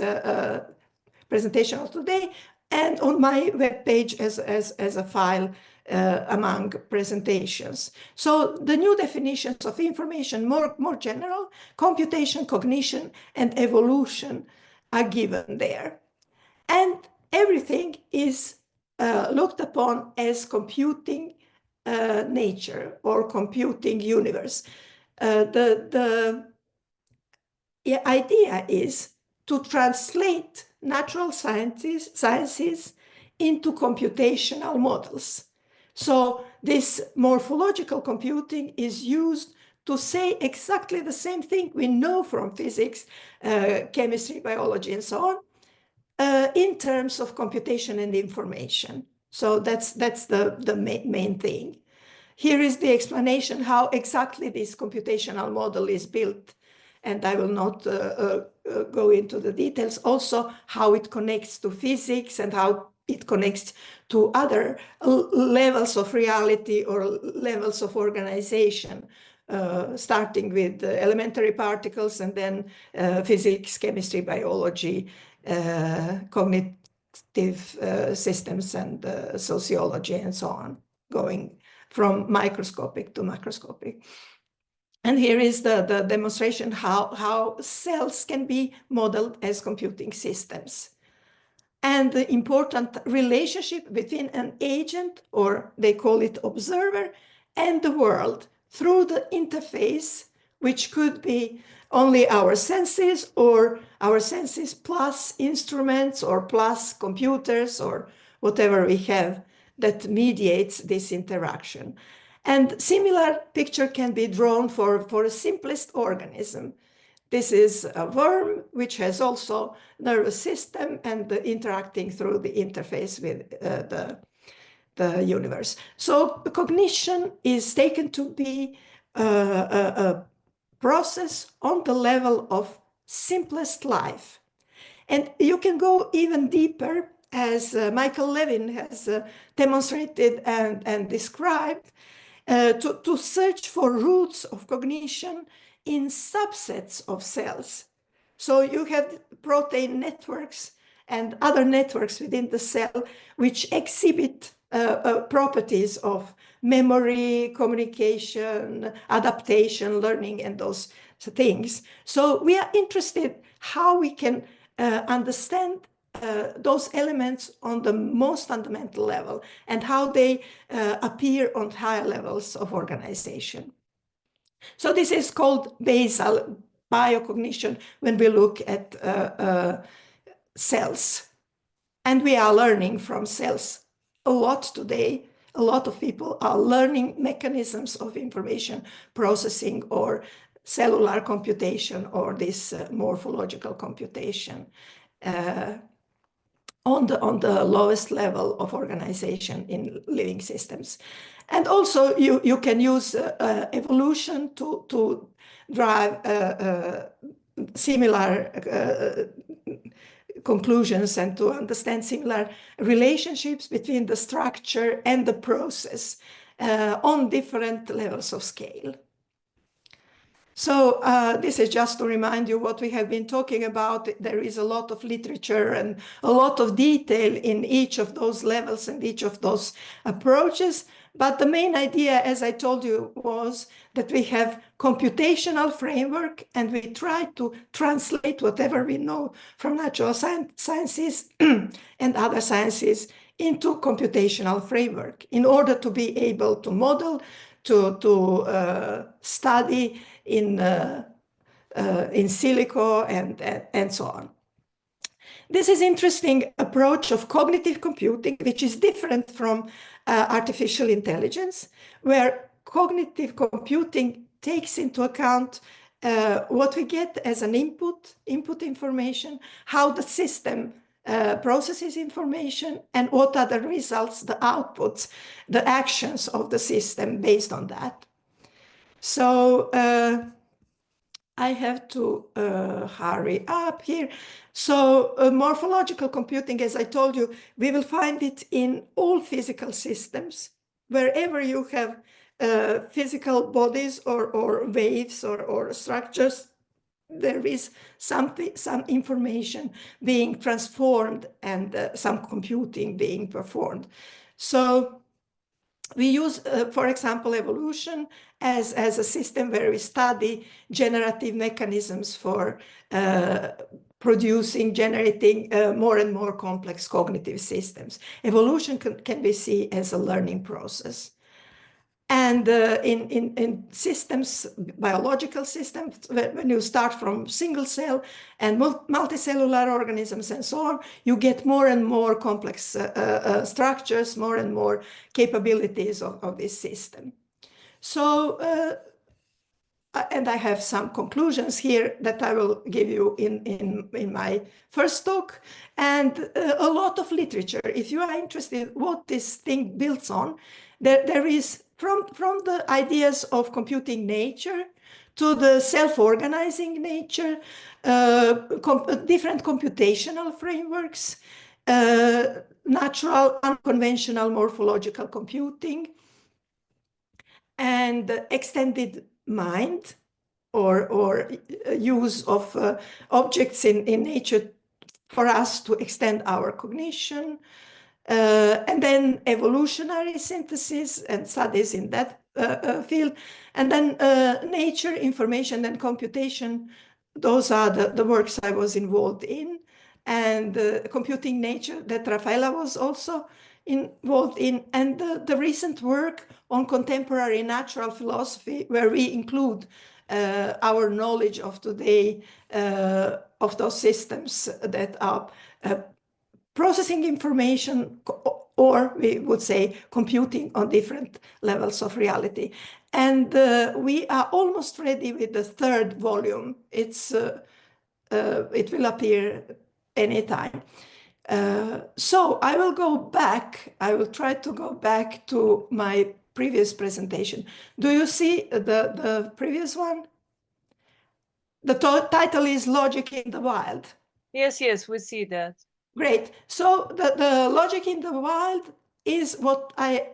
presentation of today and on my webpage as a file among presentations. So the new definitions of information, more general, computation, cognition, and evolution are given there. And everything is looked upon as computing nature or computing universe. The idea is to translate natural sciences into computational models. So this morphological computing is used to say exactly the same thing we know from physics, chemistry, biology, and so on, in terms of computation and information. So that's the main thing. Here is the explanation how exactly this computational model is built. And I will not go into the details. Also, how it connects to physics and how it connects to other levels of reality or levels of organization, starting with elementary particles and then physics, chemistry, biology, cognitive systems and sociology and so on, going from microscopic to macroscopic. And here is the demonstration how cells can be modeled as computing systems. And the important relationship between an agent, or they call it observer, and the world through the interface, which could be only our senses or our senses plus instruments or plus computers or whatever we have that mediates this interaction. And similar picture can be drawn for the simplest organism. This is a worm, which has also nervous system and interacting through the interface with the universe. So cognition is taken to be a process on the level of simplest life. And you can go even deeper, as Michael Levin has demonstrated and described, to search for roots of cognition in subsets of cells. So you have protein networks and other networks within the cell which exhibit properties of memory, communication, adaptation, learning, and those things. So we are interested how we can understand those elements on the most fundamental level and how they appear on higher levels of organization. So this is called basal biocognition when we look at cells. And we are learning from cells a lot today. A lot of people are learning mechanisms of information processing or cellular computation or this morphological computation. On the lowest level of organization in living systems. And also you can use evolution to drive similar conclusions and to understand similar relationships between the structure and the process on different levels of scale. So this is just to remind you what we have been talking about. There is a lot of literature and a lot of detail in each of those levels and each of those approaches. But the main idea, as I told you, was that we have computational framework and we try to translate whatever we know from natural sciences and other sciences into computational framework in order to be able to model, to study in silico and so on. This is interesting approach of cognitive computing, which is different from artificial intelligence, where cognitive computing takes into account what we get as an input information, how the system processes information, and what are the results, the outputs, the actions of the system based on that. So I have to hurry up here. So morphological computing, as I told you, we will find it in all physical systems. Wherever you have physical bodies or waves or structures, there is some information being transformed and some computing being performed. So we use, for example, evolution as a system where we study generative mechanisms for generating more and more complex cognitive systems. Evolution can be seen as a learning process. And in systems, biological systems, when you start from single cell and multicellular organisms and so on, you get more and more complex structures, more and more capabilities of this system. So, and I have some conclusions here that I will give you in my first talk, and a lot of literature. If you are interested what this thing builds on, there is from the ideas of computing nature to the self-organizing nature, different computational frameworks, natural unconventional morphological computing, and extended mind or use of objects in nature for us to extend our cognition, and then evolutionary synthesis and studies in that field, and then nature, information, and computation. Those are the works I was involved in, and computing nature that Raffaela was also involved in, and the recent work on contemporary natural philosophy, where we include our knowledge of today of those systems that are processing information, or we would say computing on different levels of reality. And we are almost ready with the third volume. It will appear anytime. So I will go back. I will try to go back to my previous presentation. Do you see the previous one? The title is Logic in the Wild. Yes, yes, we see that. Great. So the logic in the wild is what I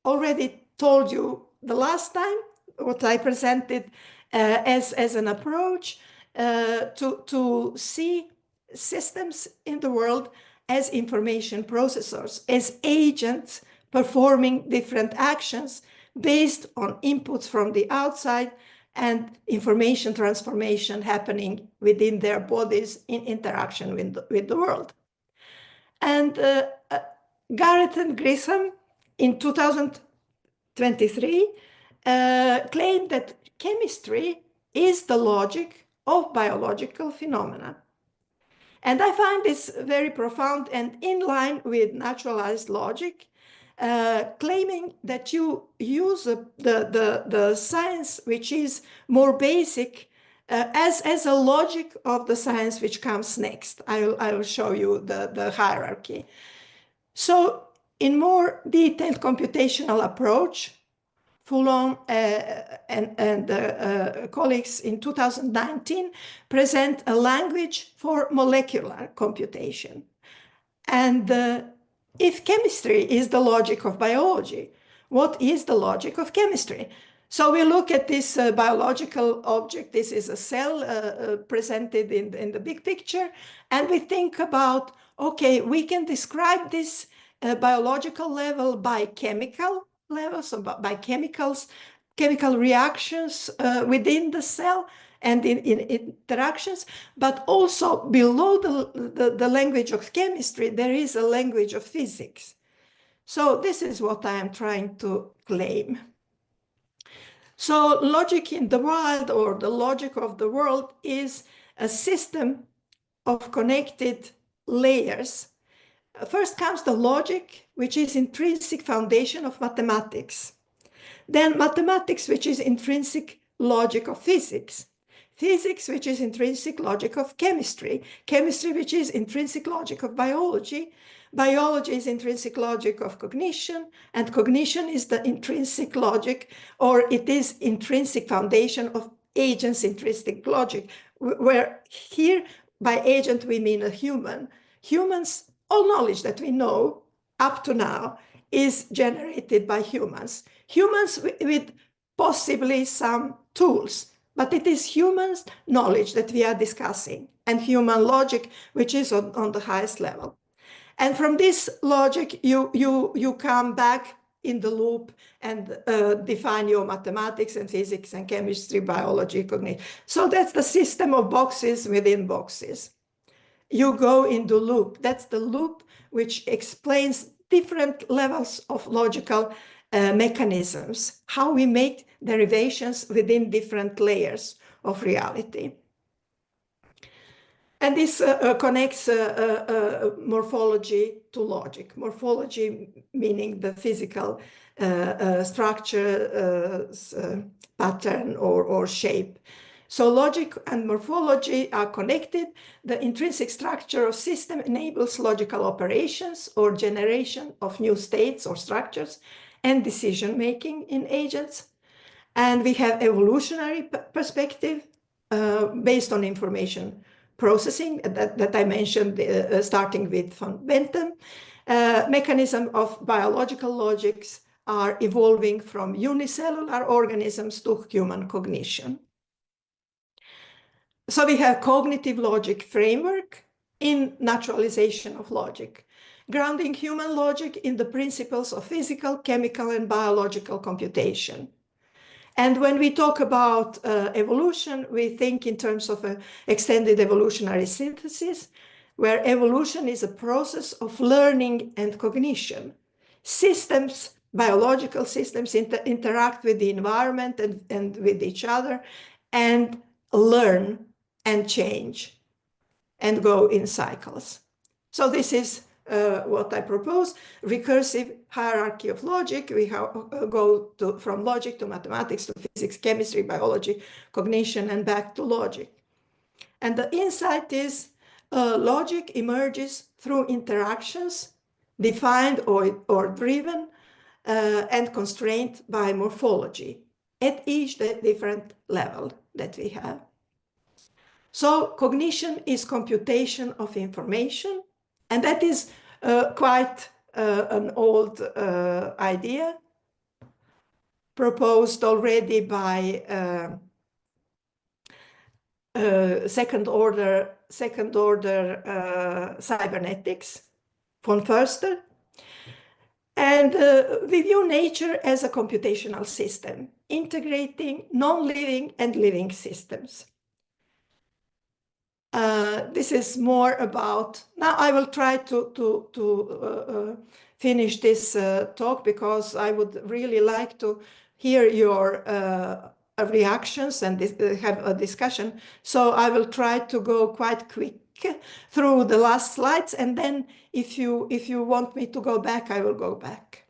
already told you the last time, what I presented as an approach to see systems in the world as information processors, as agents performing different actions based on inputs from the outside and information transformation happening within their bodies in interaction with the world. And Garrett and Grissom in 2023 claimed that chemistry is the logic of biological phenomena. And I find this very profound and in line with naturalized logic, claiming that you use the science which is more basic as a logic of the science which comes next. I will show you the hierarchy. So in more detailed computational approach, Foulon and colleagues in 2019 present a language for molecular computation. And if chemistry is the logic of biology, what is the logic of chemistry? So we look at this biological object. This is a cell presented in the big picture. And we think about, okay, we can describe this biological level by chemical levels, so by chemical reactions within the cell and in interactions, but also below the language of chemistry, there is a language of physics. So this is what I am trying to claim. So logic in the wild, or the logic of the world, is a system of connected layers. First comes the logic, which is intrinsic foundation of mathematics. Then mathematics, which is intrinsic logic of physics. Physics, which is intrinsic logic of chemistry. Chemistry, which is intrinsic logic of biology. Biology is intrinsic logic of cognition, and cognition is the intrinsic logic, or it is intrinsic foundation of agent's intrinsic logic, where here by agent we mean a human. Humans, all knowledge that we know up to now is generated by humans. Humans with possibly some tools, but it is humans' knowledge that we are discussing, and human logic, which is on the highest level. And from this logic, you come back in the loop and define your mathematics and physics and chemistry, biology, cognition. So that's the system of boxes within boxes. You go in the loop. That's the loop which explains different levels of logical mechanisms, how we make derivations within different layers of reality. And this connects morphology to logic. Morphology meaning the physical structure, pattern, or shape. So logic and morphology are connected. The intrinsic structure of system enables logical operations or generation of new states or structures and decision-making in agents. And we have evolutionary perspective based on information processing that I mentioned, starting with von Bentham. Mechanism of biological logics are evolving from unicellular organisms to human cognition. So we have cognitive logic framework in naturalization of logic, grounding human logic in the principles of physical, chemical, and biological computation. And when we talk about evolution, we think in terms of an extended evolutionary synthesis, where evolution is a process of learning and cognition. Systems, biological systems, interact with the environment and with each other and learn and change and go in cycles. So this is what I propose, recursive hierarchy of logic. We go from logic to mathematics to physics, chemistry, biology, cognition, and back to logic. And the insight is logic emerges through interactions defined or driven and constrained by morphology at each different level that we have. So cognition is computation of information, and that is quite an old idea proposed already by second order cybernetics, von Förster. And we view nature as a computational system, integrating non-living and living systems. This is more about, now I will try to finish this talk, because I would really like to hear your reactions and have a discussion. So I will try to go quite quick through the last slides, and then if you want me to go back, I will go back.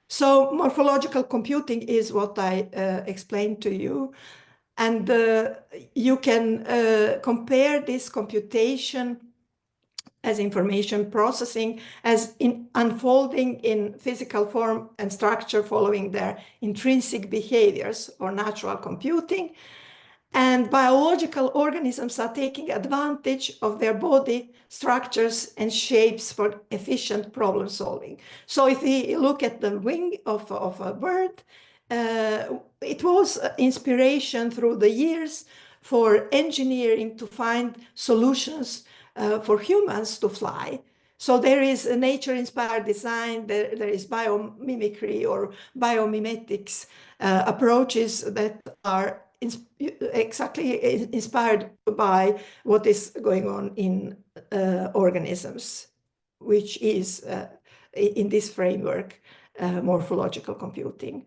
So morphological computing is what I explained to you. And you can compare this computation as information processing as unfolding in physical form and structure following their intrinsic behaviors or natural computing. And biological organisms are taking advantage of their body structures and shapes for efficient problem solving. So if we look at the wing of a bird, it was inspiration through the years for engineering to find solutions for humans to fly. So there is a nature-inspired design, there is biomimicry or biomimetics approaches that are exactly inspired by what is going on in organisms, which is in this framework, morphological computing.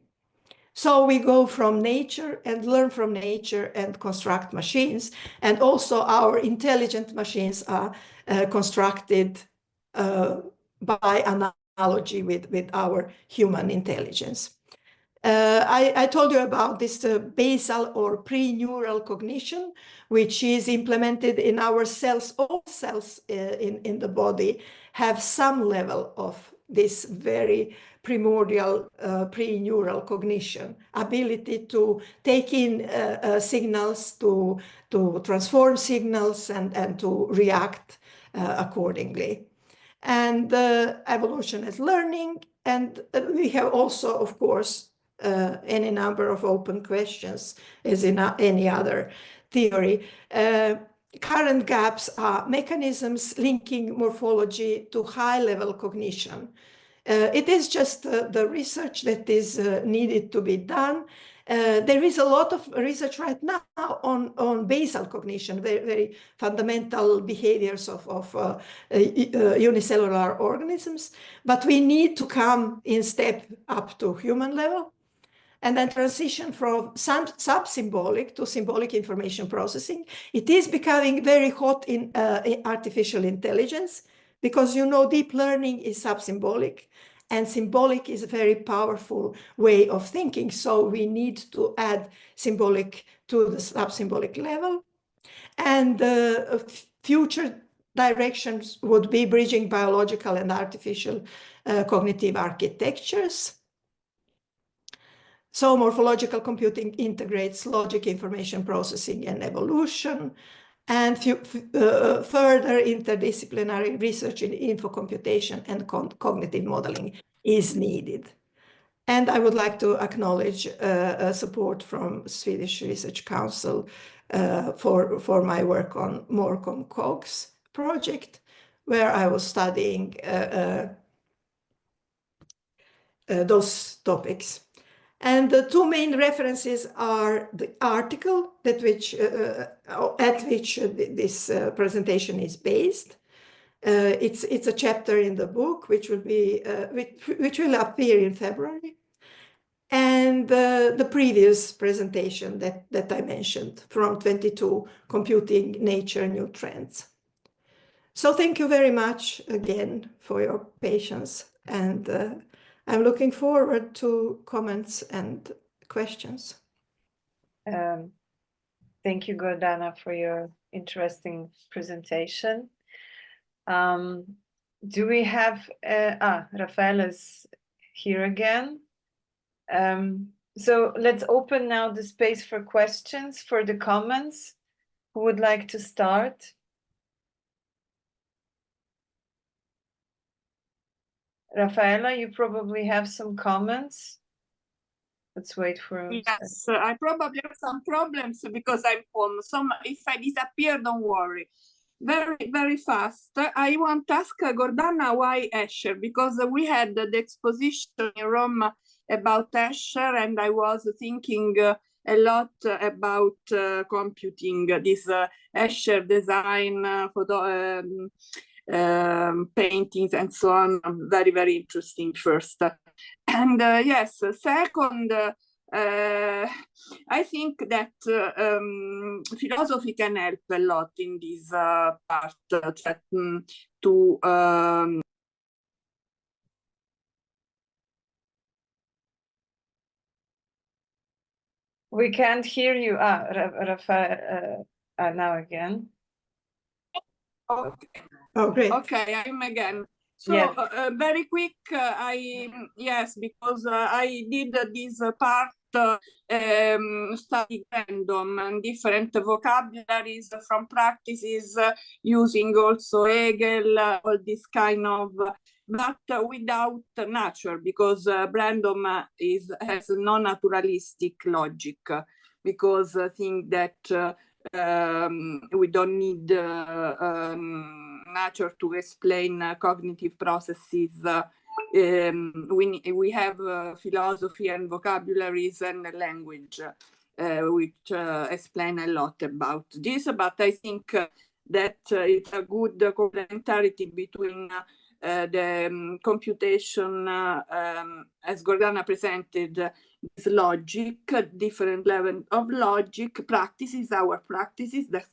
So we go from nature and learn from nature and construct machines. And also our intelligent machines are constructed by analogy with our human intelligence. I told you about this basal or pre-neural cognition, which is implemented in our cells. All cells in the body have some level of this very primordial pre-neural cognition, ability to take in signals, to transform signals and to react accordingly. And evolution is learning. And we have also, of course, any number of open questions as in any other theory. Current gaps are mechanisms linking morphology to high-level cognition. It is just the research that is needed to be done. There is a lot of research right now on basal cognition, very, very fundamental behaviors of unicellular organisms, but we need to come in step up to human level and then transition from sub-symbolic to symbolic information processing. It is becoming very hot in artificial intelligence because, you know, deep learning is sub-symbolic and symbolic is a very powerful way of thinking. So we need to add symbolic to the sub-symbolic level. And future directions would be bridging biological and artificial cognitive architectures. So morphological computing integrates logic, information processing, and evolution. And further interdisciplinary research in info computation and cognitive modeling is needed. And I would like to acknowledge support from Swedish Research Council for my work on Morcom Cogs project, where I was studying those topics. And the two main references are the article at which this presentation is based. It's a chapter in the book which will be which will appear in February, and the previous presentation that I mentioned from 22, Computing Nature New Trends. So thank you very much again for your patience, and I'm looking forward to comments and questions. Thank you, Gordana, for your interesting presentation. Do we have, Raffaela's here again. So let's open now the space for questions, for the comments. Who would like to start? Raffaela, you probably have some comments. Let's wait for... Yes, I probably have some problems because I'm home. So if I disappear, don't worry. Very, very fast. I want to ask Gordana why Escher, because we had the exposition in Rome about Escher, and I was thinking a lot about computing this Escher design, paintings and so on. Very, very interesting first. And yes, second, I think that philosophy can help a lot in this part, to We can't hear you. Raffaela, now again. Okay. Oh, great. Okay, I'm again. So yes, very quick, yes, because I did this part study random and different vocabularies from practices using also Hegel, all this kind of but without nature, because Brandom has non-naturalistic logic, because I think that we don't need nature to explain cognitive processes. We have philosophy and vocabularies and language, which explain a lot about this, but I think that it's a good complementarity between the computation, as Gordana presented, this logic, different level of logic, practices, our practices that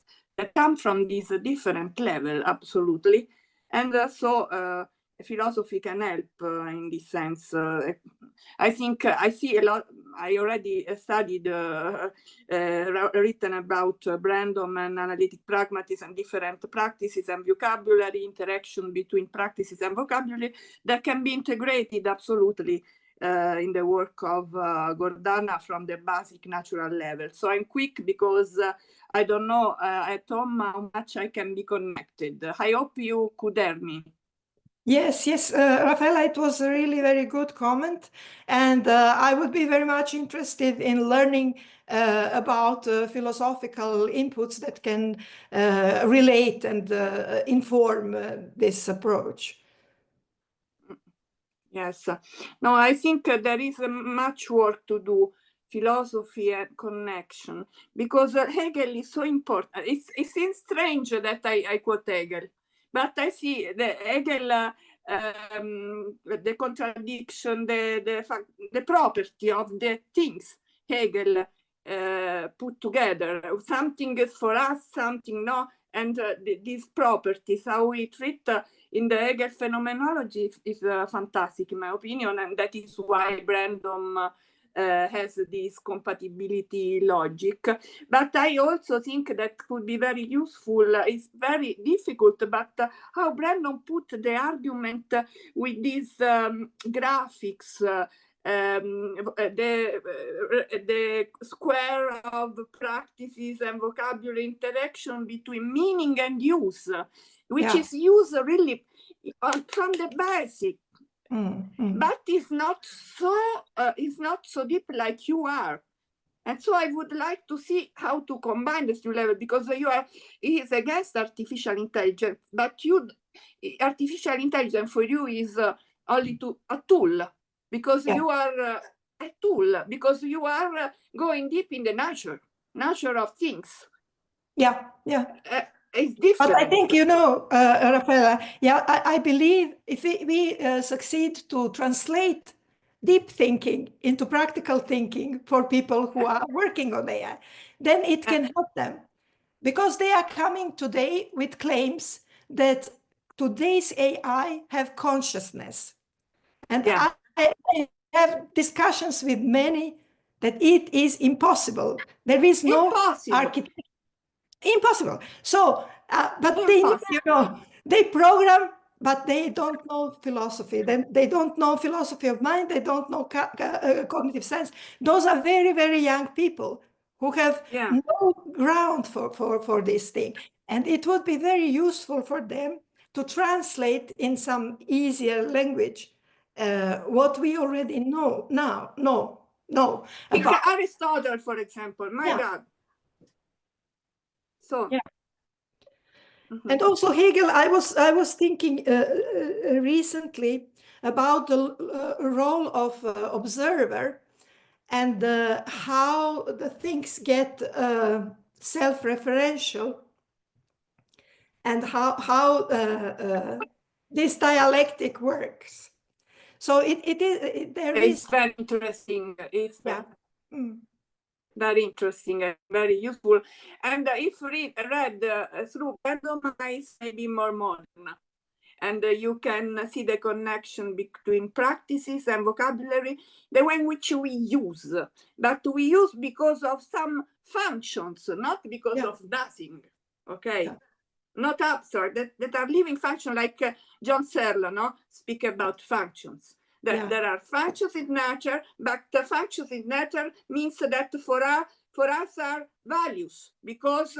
come from this different level, absolutely. And so philosophy can help in this sense. I think I see a lot. I already studied, written about Brandom and analytic pragmatism, different practices and vocabulary, interaction between practices and vocabulary that can be integrated absolutely in the work of Gordana from the basic natural level. So I'm quick because I don't know at home how much I can be connected. I hope you could hear me. Yes, Raffaela, it was a really very good comment. And I would be very much interested in learning about philosophical inputs that can relate and inform this approach. Yes. No, I think there is much work to do, philosophy and connection, because Hegel is so important. It seems strange that I quote Hegel, but I see the Hegel, the contradiction, the property of the things Hegel put together. Something is for us, something no, and these properties, how we treat in the Hegel phenomenology is fantastic, in my opinion, and that is why Brandom has this compatibility logic. But I also think that could be very useful. It's very difficult, but how Brandom put the argument with these graphics, the square of practices and vocabulary interaction between meaning and use, which is used really from the basic, but it's not so deep like you are. And so I would like to see how to combine this two levels, because he is against artificial intelligence, but artificial intelligence for you is only a tool, because you are a tool, because you are going deep in the nature of things. It's different. But I think, Raffaela, I believe if we succeed to translate deep thinking into practical thinking for people who are working on AI, then it can help them. Because they are coming today with claims that today's AI have consciousness. And I have discussions with many that it is impossible. There is no architecture. Impossible. So, but they program, but they don't know philosophy. They don't know philosophy of mind. They don't know cognitive science. Those are very, very young people who have no ground for this thing. And it would be very useful for them to translate in some easier language what we already know now. About Aristotle, for example. My God. So, and also Hegel, I was thinking recently about the role of observer and how the things get self-referential, and how this dialectic works. So it's very interesting. It's very interesting and very useful. And if read through Brandom eyes, maybe more modern. And you can see the connection between practices and vocabulary, the way in which we use. But we use because of some functions, not because of nothing. Okay? Not abstract, that are living functions, like John Searle speak about functions. There are functions in nature, but the functions in nature means that for us are values, because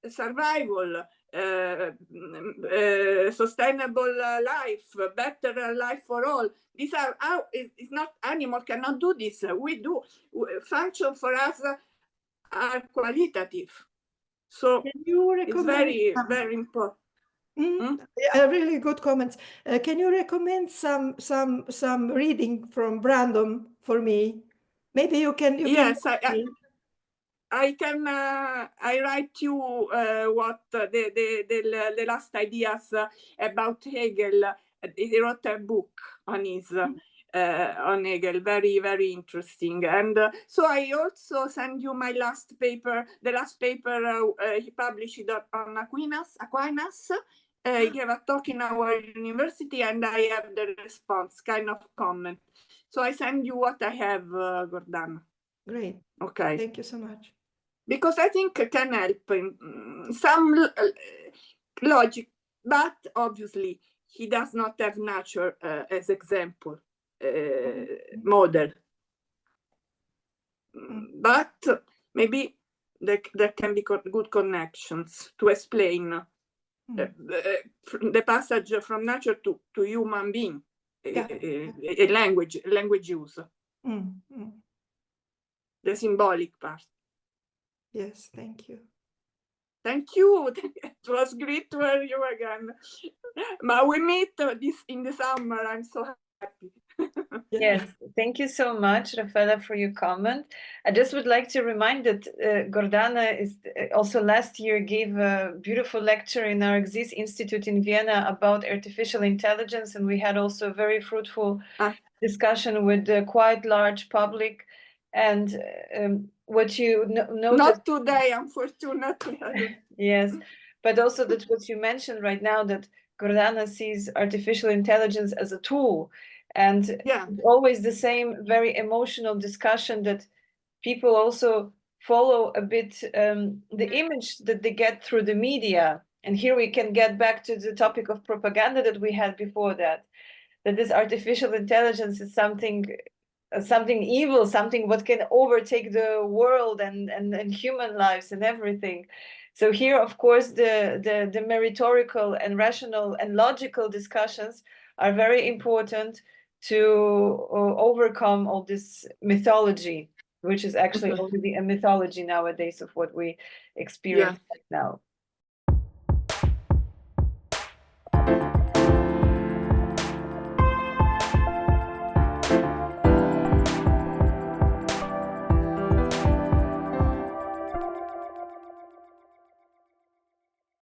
survival, sustainable life, better life for all. These are it's not animal cannot do this. We do. Function for us are qualitative. So Can you it's recommend very important. Yeah, really good comments. Can you recommend some reading from Brandon for me? Maybe you can. Yes, I can. I write you what the last ideas about Hegel. He wrote a book on his on Hegel, very interesting. And so I also send you my last paper. The last paper he published on Aquinas. He gave a talk in our university, and I have the response, kind of comment. So I send you what I have, Gordana. Great. Okay. Thank you so much. Because I think it can help in some logic, but obviously he does not have nature as example model. But maybe there can be good connections to explain the passage from nature to human being, a language use, the symbolic part. Yes, thank you. Thank you. It was great to hear you again. But we meet in the summer. I'm so happy. Yes, thank you so much, Raffaela, for your comment. I just would like to remind that Gordana is also last year gave a beautiful lecture in our GSIS Institute in Vienna about artificial intelligence, and we had also a very fruitful discussion with the quite large public. And what you noted, not today, unfortunately. Yes, but also that what you mentioned right now, that Gordana sees artificial intelligence as a tool, and always the same very emotional discussion that people also follow a bit the image that they get through the media. And here we can get back to the topic of propaganda that we had before that this artificial intelligence is something evil, something what can overtake the world and human lives and everything. So here, of course, the meritorical and rational and logical discussions are very important to overcome all this mythology, which is actually already a mythology nowadays of what we experience right now.